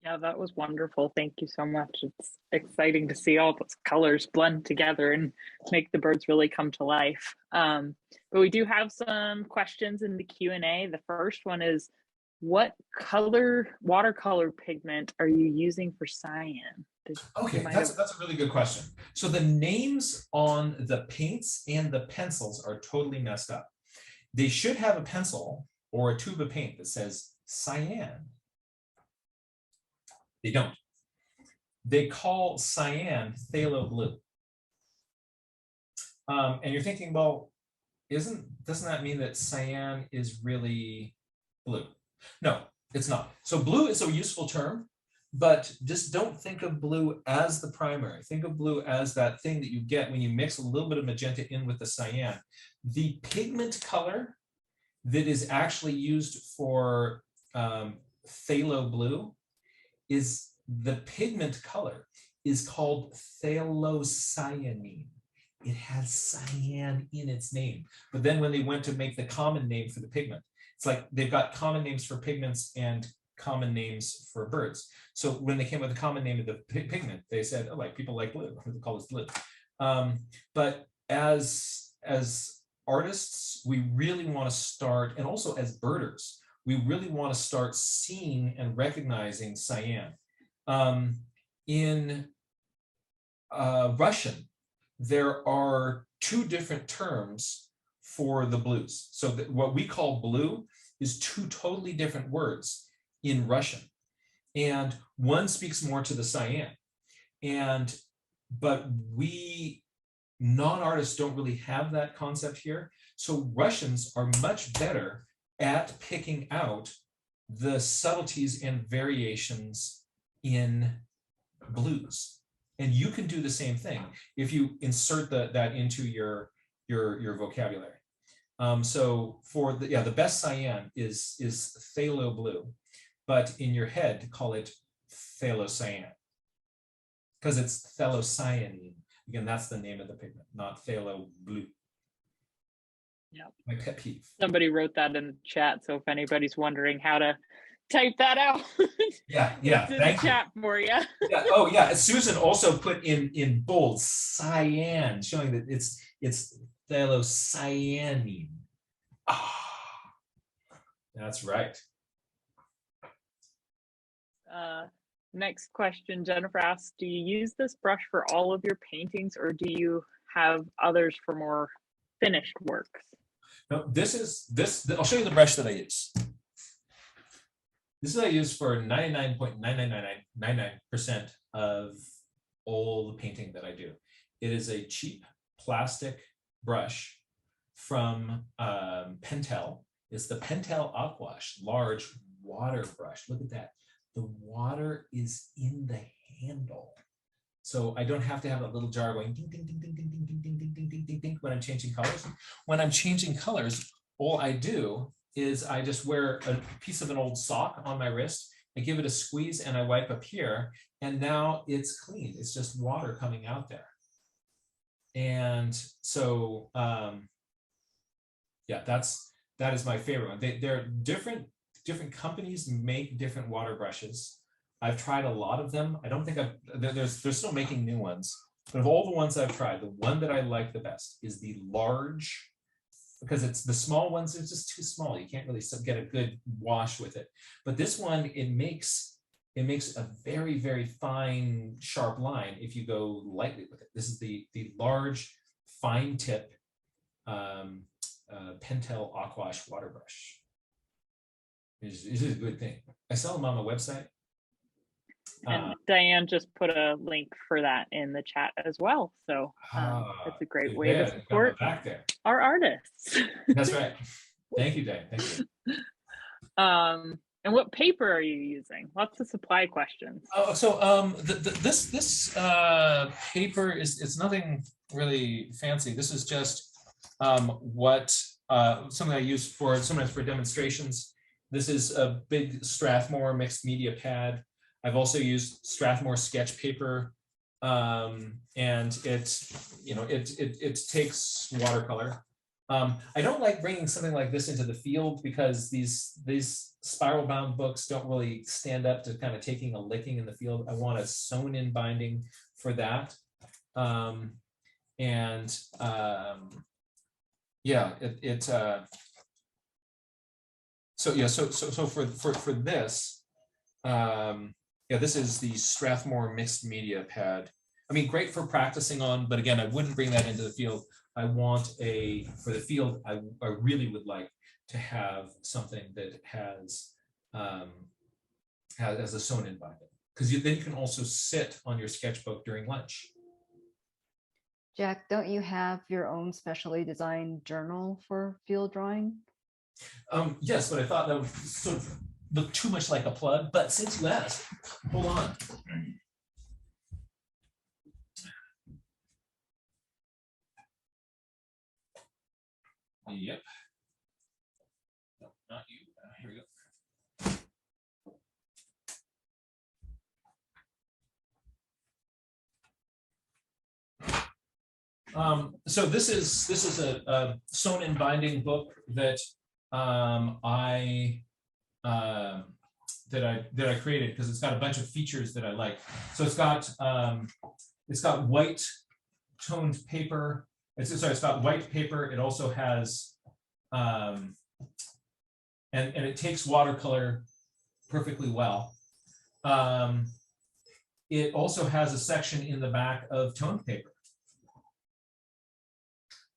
Yeah, that was wonderful. Thank you so much. It's exciting to see all those colors blend together and make the birds really come to life. But we do have some questions in the Q&A. The first one is, what color watercolor pigment are you using for cyan? Okay, that's a really good question. So the names on the paints and the pencils are totally messed up. They should have a pencil or a tube of paint that says cyan. They don't. They call cyan phthalo blue. And you're thinking, well, doesn't that mean that cyan is really blue? No, it's not. So blue is a useful term, but just don't think of blue as the primary. Think of blue as that thing that you get when you mix a little bit of magenta in with the cyan. The pigment color that is actually used for phthalo blue is the pigment color is called phthalocyanine. It has cyan in its name. But then when they went to make the common name for the pigment, it's like they've got common names for pigments and common names for birds. So when they came with the common name of the pigment, they said, oh, like people like blue, they call this blue. But as artists, we really want to start, and also as birders, we really want to start seeing and recognizing cyan. In Russian, there are 2 different terms for the blues. So that what we call blue is 2 totally different words in Russian. And one speaks more to the cyan. But we non-artists don't really have that concept here. So Russians are much better at picking out the subtleties and variations in blues. And you can do the same thing if you insert that into your vocabulary. So for the best cyan is phthalo blue, but in your head call it phthalocyan because it's phthalocyanine. Again, that's the name of the pigment, not phthalo blue. Yeah, my pet peeve. Somebody wrote that in the chat, so if anybody's wondering how to type that out, yeah, it's in the chat for you. Yeah. Oh yeah, Susan also put in bold cyan, showing that it's phthalocyanine. That's right. Next question, Jennifer asks, do you use this brush for all of your paintings, or do you have others for more finished works? No, I'll show you the brush that I use. This is what I use for 99.99999% of all the painting that I do. It is a cheap plastic brush from Pentel. It's the Pentel Gouache large water brush. Look at that. The water is in the handle. So I don't have to have a little jar going ding, ding, ding, ding, ding, ding, ding, ding, ding, ding, ding, ding, ding when I'm changing colors. When I'm changing colors, all I do is I just wear a piece of an old sock on my wrist. I give it a squeeze and I wipe up here, and now it's clean. It's just water coming out there. And so, yeah, that's That is my favorite one. They're different companies make different water brushes. I've tried a lot of them. I don't think they're still making new ones. But of all the ones I've tried, the one that I like the best is the large, because it's the small ones, it's just too small. You can't really get a good wash with it. But this one, it makes a very, very fine, sharp line if you go lightly with it. This is the large, fine tip Pentel Aquash water brush. It is a good thing. I sell them on the website. And Diane just put a link for that in the chat as well. So it's a great way to support our artists. That's right. Thank you, Diane. Thank you. And what paper are you using? Lots of supply questions. This paper it's nothing really fancy. This is just something I use sometimes for demonstrations. This is a big Strathmore mixed media pad. I've also used Strathmore sketch paper, and it takes watercolor. I don't like bringing something like this into the field because these spiral bound books don't really stand up to kind of taking a licking in the field. I want a sewn in binding for that. So for this, this is the Strathmore mixed media pad. I mean, great for practicing on, but again, I wouldn't bring that into the field. I want for the field, I really would like to have something that has a sewn in binding, because then you can also sit on your sketchbook during lunch. Jack, don't you have your own specially designed journal for field drawing? Yes, but I thought that would sort of look too much like a plug, but since you asked, hold on. Yep. No, not you. Here we go. So this is a sewn in binding book that I created because it's got a bunch of features that I like. So it's got white toned paper. It's got white paper. It also has and it takes watercolor perfectly well. It also has a section in the back of toned paper.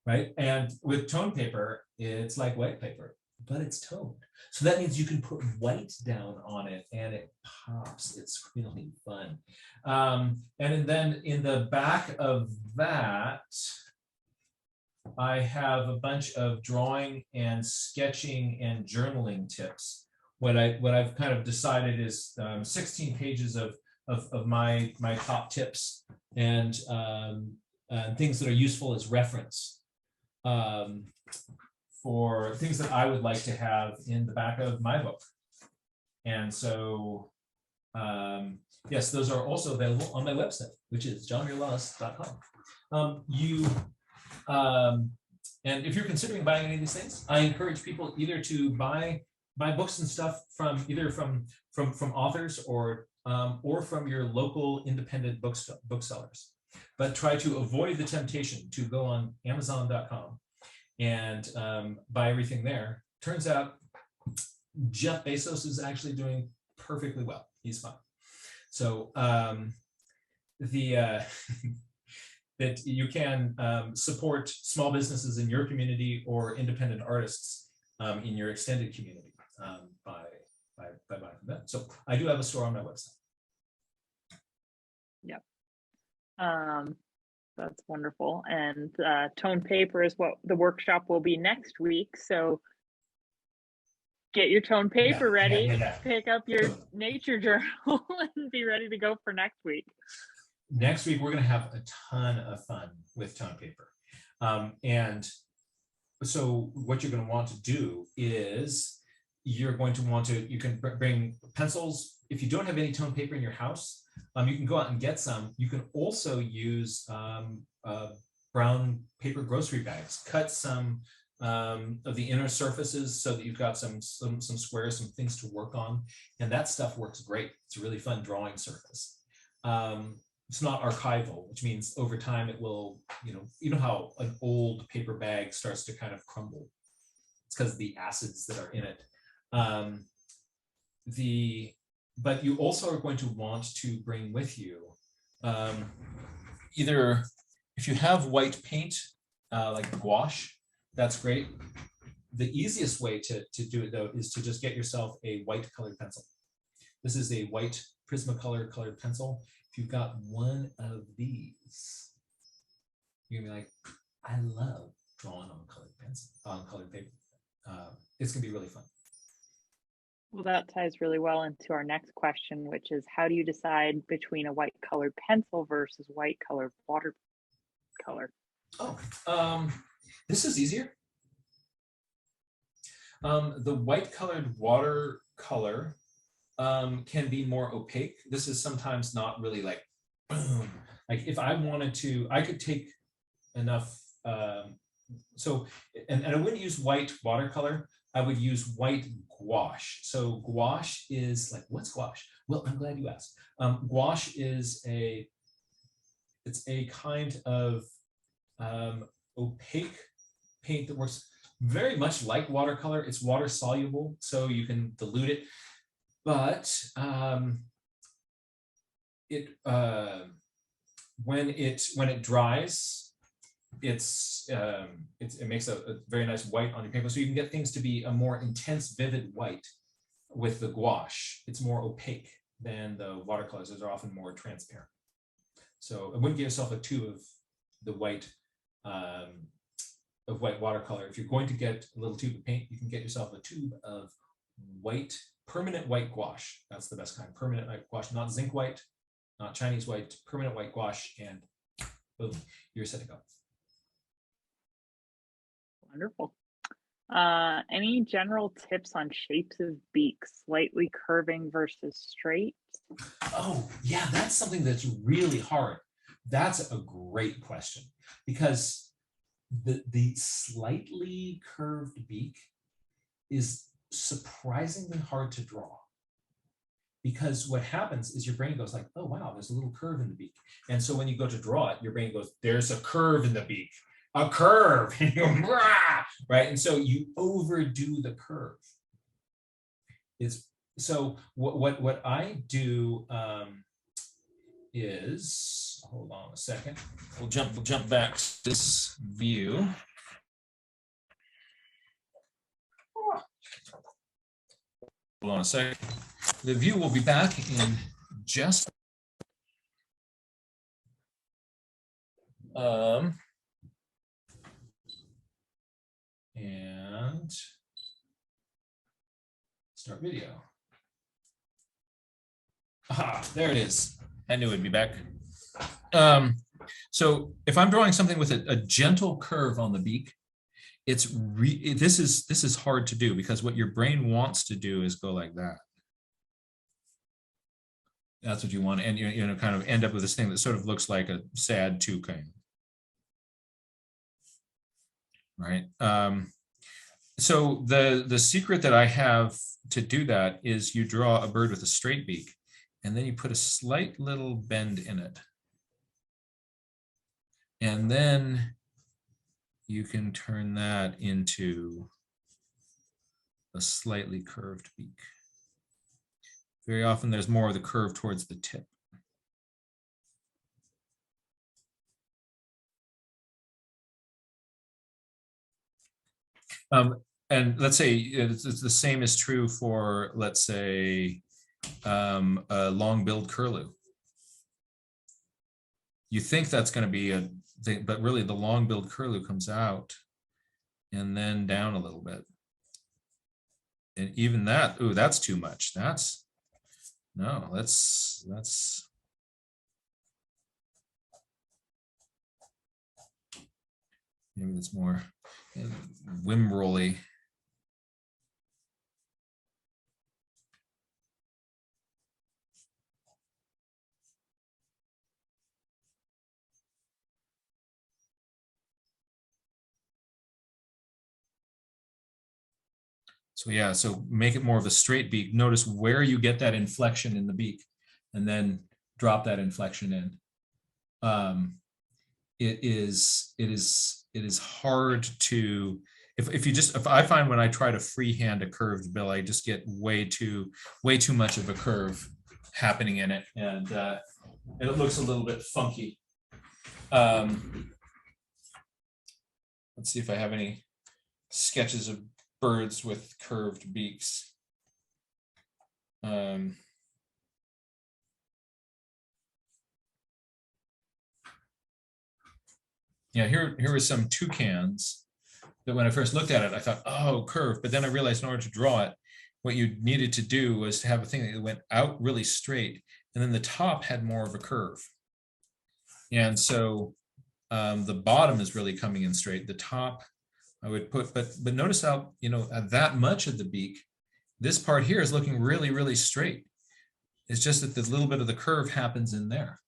Right, and with toned paper, it's like white paper, but it's toned. So that means you can put white down on it and it pops. It's really fun. And then in the back of that, I have a bunch of drawing and sketching and journaling tips. What I've kind of decided is 16 pages of my top tips and things that are useful as reference. For things that I would like to have in the back of my book. And so, yes, those are also available on my website, which is johnmuirlaws.com. And if you're considering buying any of these things, I encourage people either to buy books and stuff from authors or from your local independent booksellers. But try to avoid the temptation to go on Amazon.com and buy everything there. Turns out Jeff Bezos is actually doing perfectly well. He's fine. So that you can support small businesses in your community or independent artists in your extended community by buying from them. So I do have a store on my website. Yep. That's wonderful. And toned paper is what the workshop will be next week. So get your toned paper ready, pick up your nature journal and be ready to go for next week. Next week, we're going to have a ton of fun with toned paper. And so what you're going to want to do is you can bring pencils. If you don't have any toned paper in your house, you can go out and get some. You can also use brown paper grocery bags, cut some of the inner surfaces so that you've got some squares, some things to work on. And that stuff works great. It's a really fun drawing surface. It's not archival, which means over time it will, you know how an old paper bag starts to kind of crumble. It's because of the acids that are in it. But you also are going to want to bring with you either, if you have white paint, like gouache, that's great. The easiest way to do it though is to just get yourself a white colored pencil. This is a white Prismacolor colored pencil. If you've got one of these, you're gonna be like, I love drawing on colored pencil, on colored paper. It's gonna be really fun. Well, that ties really well into our next question, which is how do you decide between a white colored pencil versus white colored watercolor? Oh, this is easier. The white colored watercolor can be more opaque. This is sometimes not really like, boom. Like if I wanted to, I could take enough. So, and I wouldn't use white watercolor. I would use white gouache. So gouache is like, what's gouache? Well, I'm glad you asked. Gouache is it's a kind of opaque paint that works very much like watercolor. It's water soluble, so you can dilute it. But when it dries, it makes a very nice white on your paper. So you can get things to be a more intense, vivid white with the gouache. It's more opaque than the watercolors. Those are often more transparent. So I wouldn't give yourself a tube of the white watercolor. If you're going to get a little tube of paint, you can get yourself a tube of permanent white gouache. That's the best kind. Permanent white gouache, not zinc white, not Chinese white, permanent white gouache, and boom, you're set to go. Wonderful. Any general tips on shapes of beaks, slightly curving versus straight? Oh, yeah, that's something that's really hard. That's a great question, because the slightly curved beak is surprisingly hard to draw. Because what happens is your brain goes like, oh, wow, there's a little curve in the beak. And so when you go to draw it, your brain goes, there's a curve in the beak. A curve, and you go, rah! Right? And so you overdo the curve. So what I do is, hold on a second. We'll jump back to this view. Hold on a second. The view will be back in just and start video. Aha, there it is. I knew it'd be back. So if I'm drawing something with a gentle curve on the beak, this is hard to do, because what your brain wants to do is go like that. That's what you want, and you kind of end up with this thing that sort of looks like a sad toucan. Right. So the secret that I have to do that is you draw a bird with a straight beak, and then you put a slight little bend in it. And then you can turn that into a slightly curved beak. Very often there's more of the curve towards the tip. And let's say it's the same is true for, let's say, a long-billed curlew. You think that's going to be a thing, but really the long-billed curlew comes out and then down a little bit. And even that, ooh, that's too much. No, that's maybe it's more whimrally. So yeah, so make it more of a straight beak. Notice where you get that inflection in the beak and then drop that inflection in. It is hard to, if I find when I try to freehand a curved bill, I just get way too much of a curve happening in it, and it looks a little bit funky. Let's see if I have any sketches of birds with curved beaks. Yeah, here are some toucans that when I first looked at it, I thought, oh, curved. But then I realized in order to draw it, what you needed to do was to have a thing that went out really straight, and then the top had more of a curve. And so the bottom is really coming in straight. The top I would put, but notice how, you know, that much of the beak, this part here is looking really, really straight. It's just that the little bit of the curve happens in there.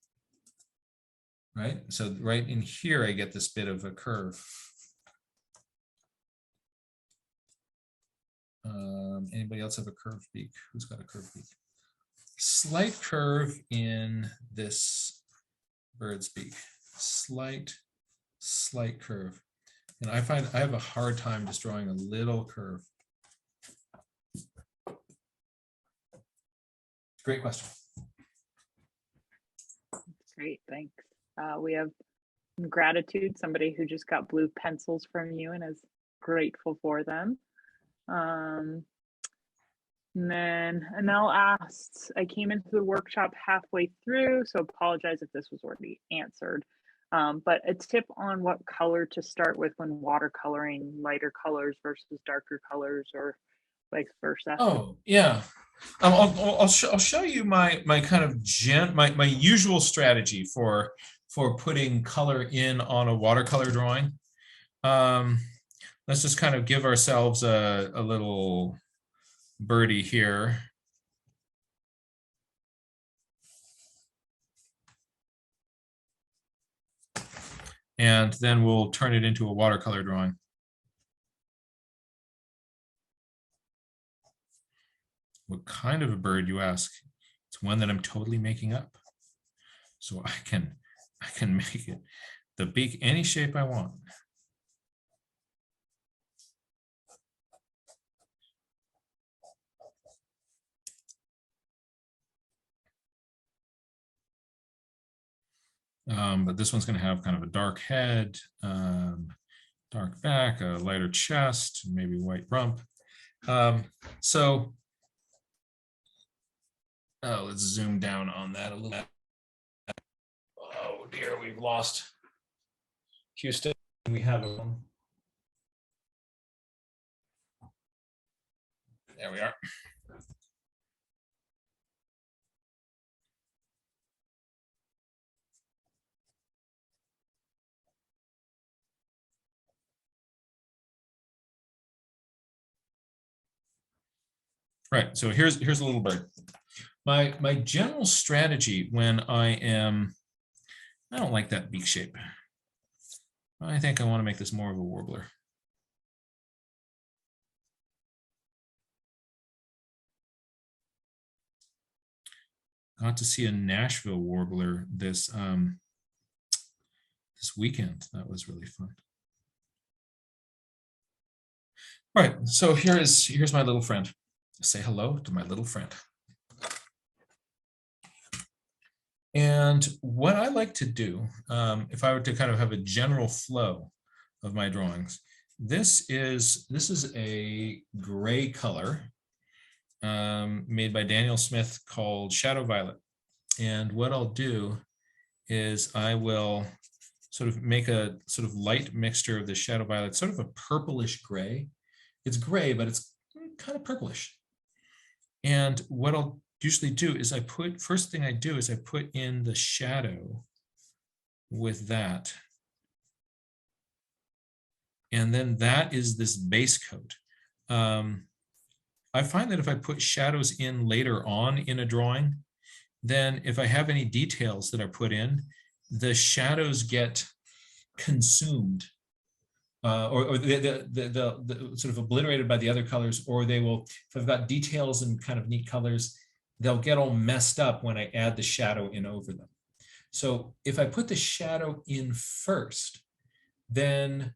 Right? So right in here, I get this bit of a curve. Anybody else have a curved beak? Who's got a curved beak? Slight curve in this bird's beak. Slight curve. And I find I have a hard time just drawing a little curve. Great question. That's great, thanks. We have some gratitude, somebody who just got blue pencils from you and is grateful for them. And then Anel asked, I came into the workshop halfway through, so apologize if this was already answered. But a tip on what color to start with when watercoloring, lighter colors versus darker colors, or vice versa. Oh, yeah. I'll show you my kind of my usual strategy for putting color in on a watercolor drawing. Let's just kind of give ourselves a little birdie here. And then we'll turn it into a watercolor drawing. What kind of a bird, you ask? It's one that I'm totally making up. So I can make it the beak any shape I want. But this one's going to have kind of a dark head, dark back, a lighter chest, maybe white rump. So let's zoom down on that a little bit. Oh dear, we've lost Houston. We have a one. There we are. Right, so here's a little bird. My general strategy when I don't like that beak shape. I think I want to make this more of a warbler. Got to see a Nashville warbler this this weekend. That was really fun. All right, so here's my little friend. Say hello to my little friend. And what I like to do, if I were to kind of have a general flow of my drawings, this is a gray color made by Daniel Smith called Shadow Violet. And what I'll do is I will sort of make a sort of light mixture of the Shadow Violet, sort of a purplish gray. It's gray, but it's kind of purplish. And what I'll usually do is first thing I do is I put in the shadow with that. And then that is this base coat. I find that if I put shadows in later on in a drawing, then if I have any details that are put in, the shadows get consumed or the sort of obliterated by the other colors, or they will, if I've got details and kind of neat colors, they'll get all messed up when I add the shadow in over them. So if I put the shadow in first, then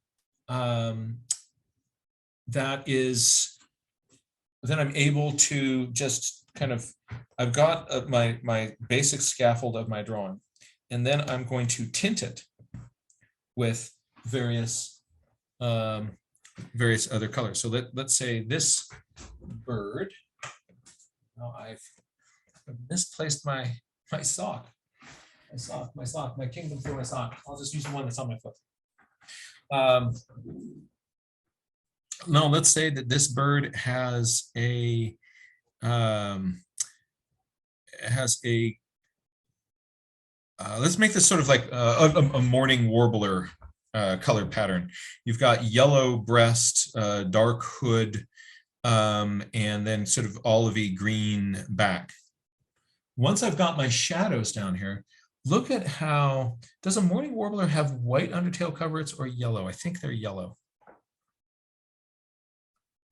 then I'm able to just kind of, I've got my basic scaffold of my drawing, and then I'm going to tint it with various other colors. So let's say this bird. Now I've misplaced my sock. My kingdom for my sock. I'll just use the one that's on my foot. No, let's say that this bird has a let's make this sort of like a morning warbler color pattern. You've got yellow breast, dark hood, and then sort of olivey green back. Once I've got my shadows down here, look at how, does a morning warbler have white undertail coverts or yellow? I think they're yellow.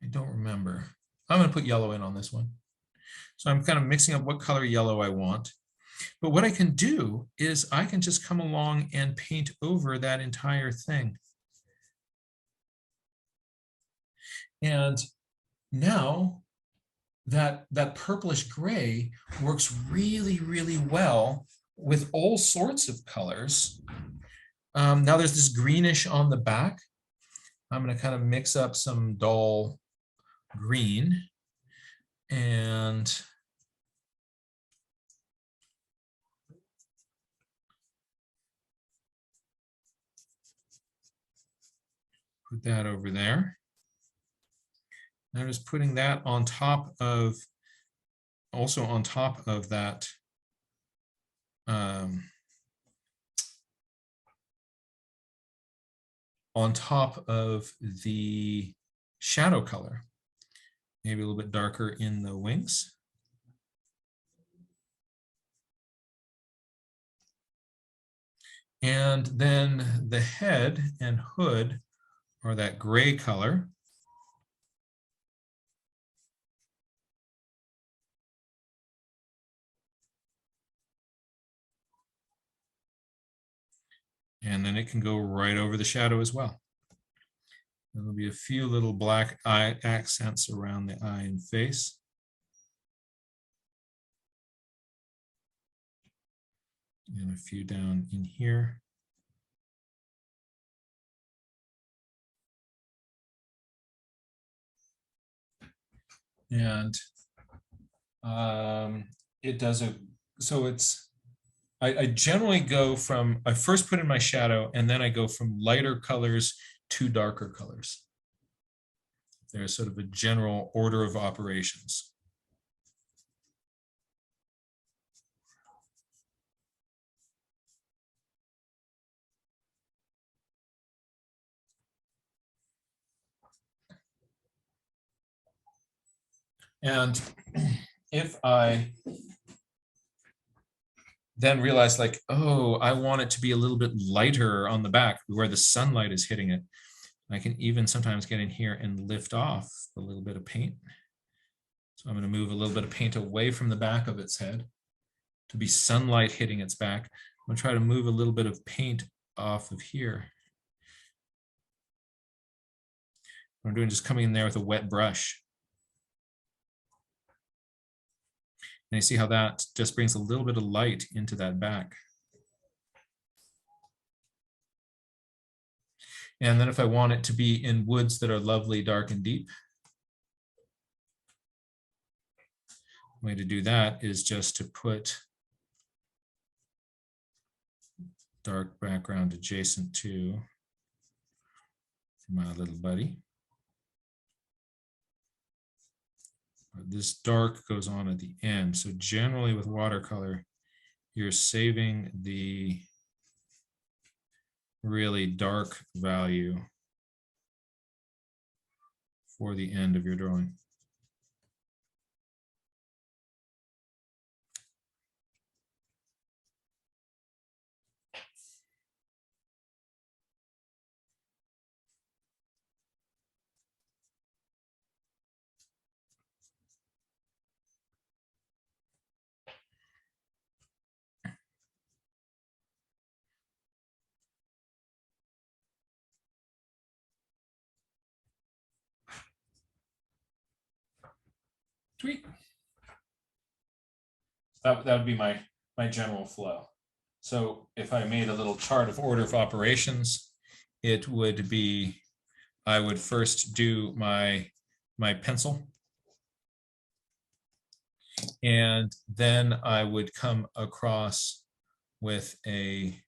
I don't remember. I'm going to put yellow in on this one. So I'm kind of mixing up what color yellow I want. But what I can do is I can just come along and paint over that entire thing. And now that purplish gray works really, really well with all sorts of colors. Now there's this greenish on the back. I'm going to kind of mix up some dull green and put that over there. I'm just putting that on top of, also on top of that on top of the shadow color, maybe a little bit darker in the wings. And then the head and hood are that gray color. And then it can go right over the shadow as well. There'll be a few little black eye accents around the eye and face. And a few down in here. And it does a, so it's, I generally go from, I first put in my shadow and then I go from lighter colors to darker colors. There's sort of a general order of operations. And if I then realize like, oh, I want it to be a little bit lighter on the back where the sunlight is hitting it, I can even sometimes get in here and lift off a little bit of paint. So I'm going to move a little bit of paint away from the back of its head to be sunlight hitting its back. I'm going to try to move a little bit of paint off of here. What I'm doing is just coming in there with a wet brush. And you see how that just brings a little bit of light into that back. And then if I want it to be in woods that are lovely, dark and deep, the way to do that is just to put dark background adjacent to my little buddy. This dark goes on at the end. So generally with watercolor, you're saving the really dark value for the end of your drawing. Sweet. That would be my general flow. So if I made a little chart of order of operations, it would be, I would first do my pencil, and then I would come across with a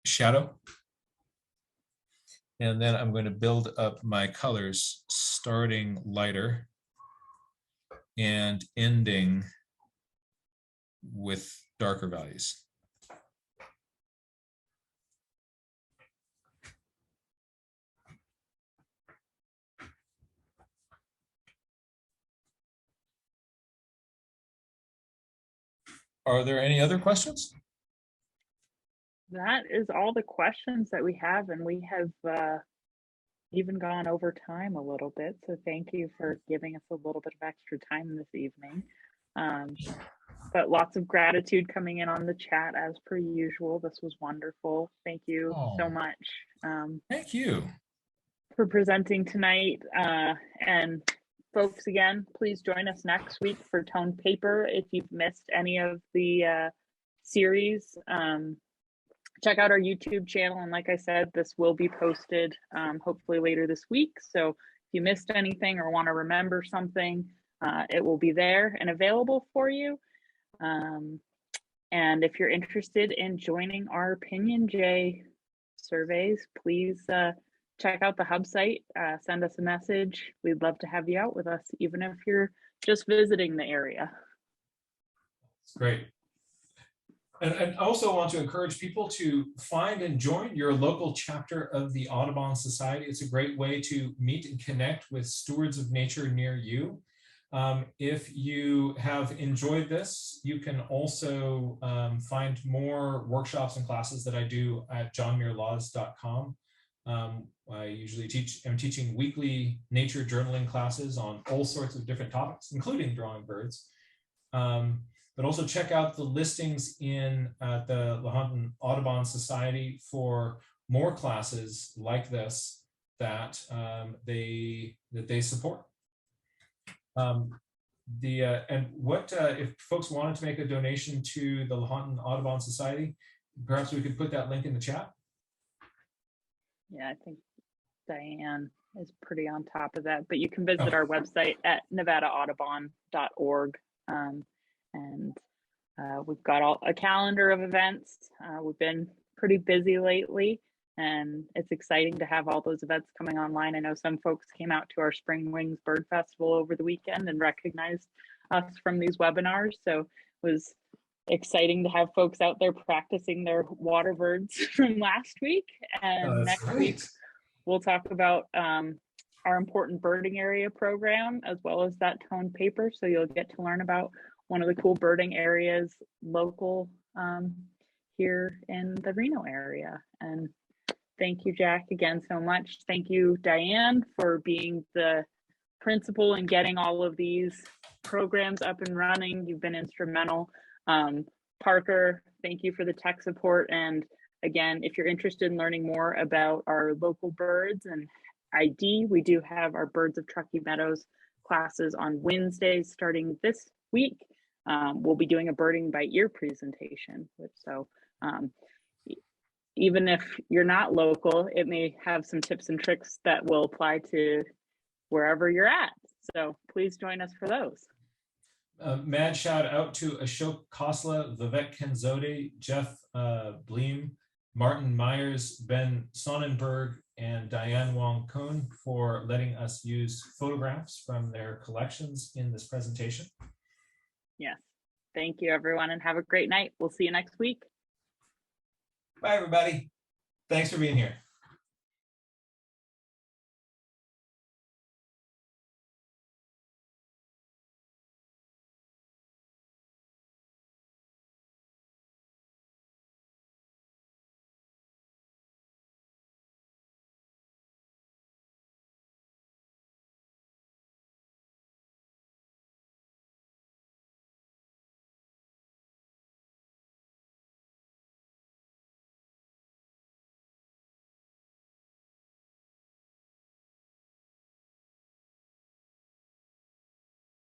shadow, and then I'm going to build up my colors starting lighter and ending with darker values. Are there any other questions? That is all the questions that we have, and we have even gone over time a little bit. So thank you for giving us a little bit of extra time this evening. But lots of gratitude coming in on the chat as per usual. This was wonderful. Thank you so much. Thank you for presenting tonight. And folks, again, please join us next week for Tone Paper. If you've missed any of the series, check out our YouTube channel. And like I said, this will be posted hopefully later this week. So if you missed anything or want to remember something, it will be there and available for you. And if you're interested in joining our Pinyon Jay surveys, please check out the hub site, send us a message. We'd love to have you out with us, even if you're just visiting the area. It's great. And also want to encourage people to find and join your local chapter of the Audubon Society. It's a great way to meet and connect with stewards of nature near you. If you have enjoyed this, you can also find more workshops and classes that I do at johnmuirlaws.com. I usually am teaching weekly nature journaling classes on all sorts of different topics, including drawing birds. But also check out the listings in the Lahontan Audubon Society for more classes like this that they support. And what if folks wanted to make a donation to the Lahontan Audubon Society? Perhaps we could put that link in the chat. Yeah, I think Diane is pretty on top of that, but you can visit our website at nevadaaudubon.org. And we've got a calendar of events. We've been pretty busy lately, and it's exciting to have all those events coming online. I know some folks came out to our Spring Wings Bird Festival over the weekend and recognized us from these webinars. So it was exciting to have folks out there practicing their water birds from last week. And next week, we'll talk about our important birding area program, as well as that tone paper. So you'll get to learn about one of the cool birding areas local here in the Reno area. And thank you, Jack, again so much. Thank you, Diane, for being the principal and getting all of these programs up and running. You've been instrumental. Parker, thank you for the tech support. And again, if you're interested in learning more about our local birds and ID, we do have our Birds of Truckee Meadows classes on Wednesdays starting this week. We'll be doing a birding by ear presentation. So even if you're not local, it may have some tips and tricks that will apply to wherever you're at. So please join us for those. Mad shout out to Ashok Khosla, Vivek Kenzode, Jeff Bleem, Martin Myers, Ben Sonnenberg, and Diane Wong Kuhn for letting us use photographs from their collections in this presentation. Yes. Thank you, everyone, and have a great night. We'll see you next week. Bye, everybody. Thanks for being here.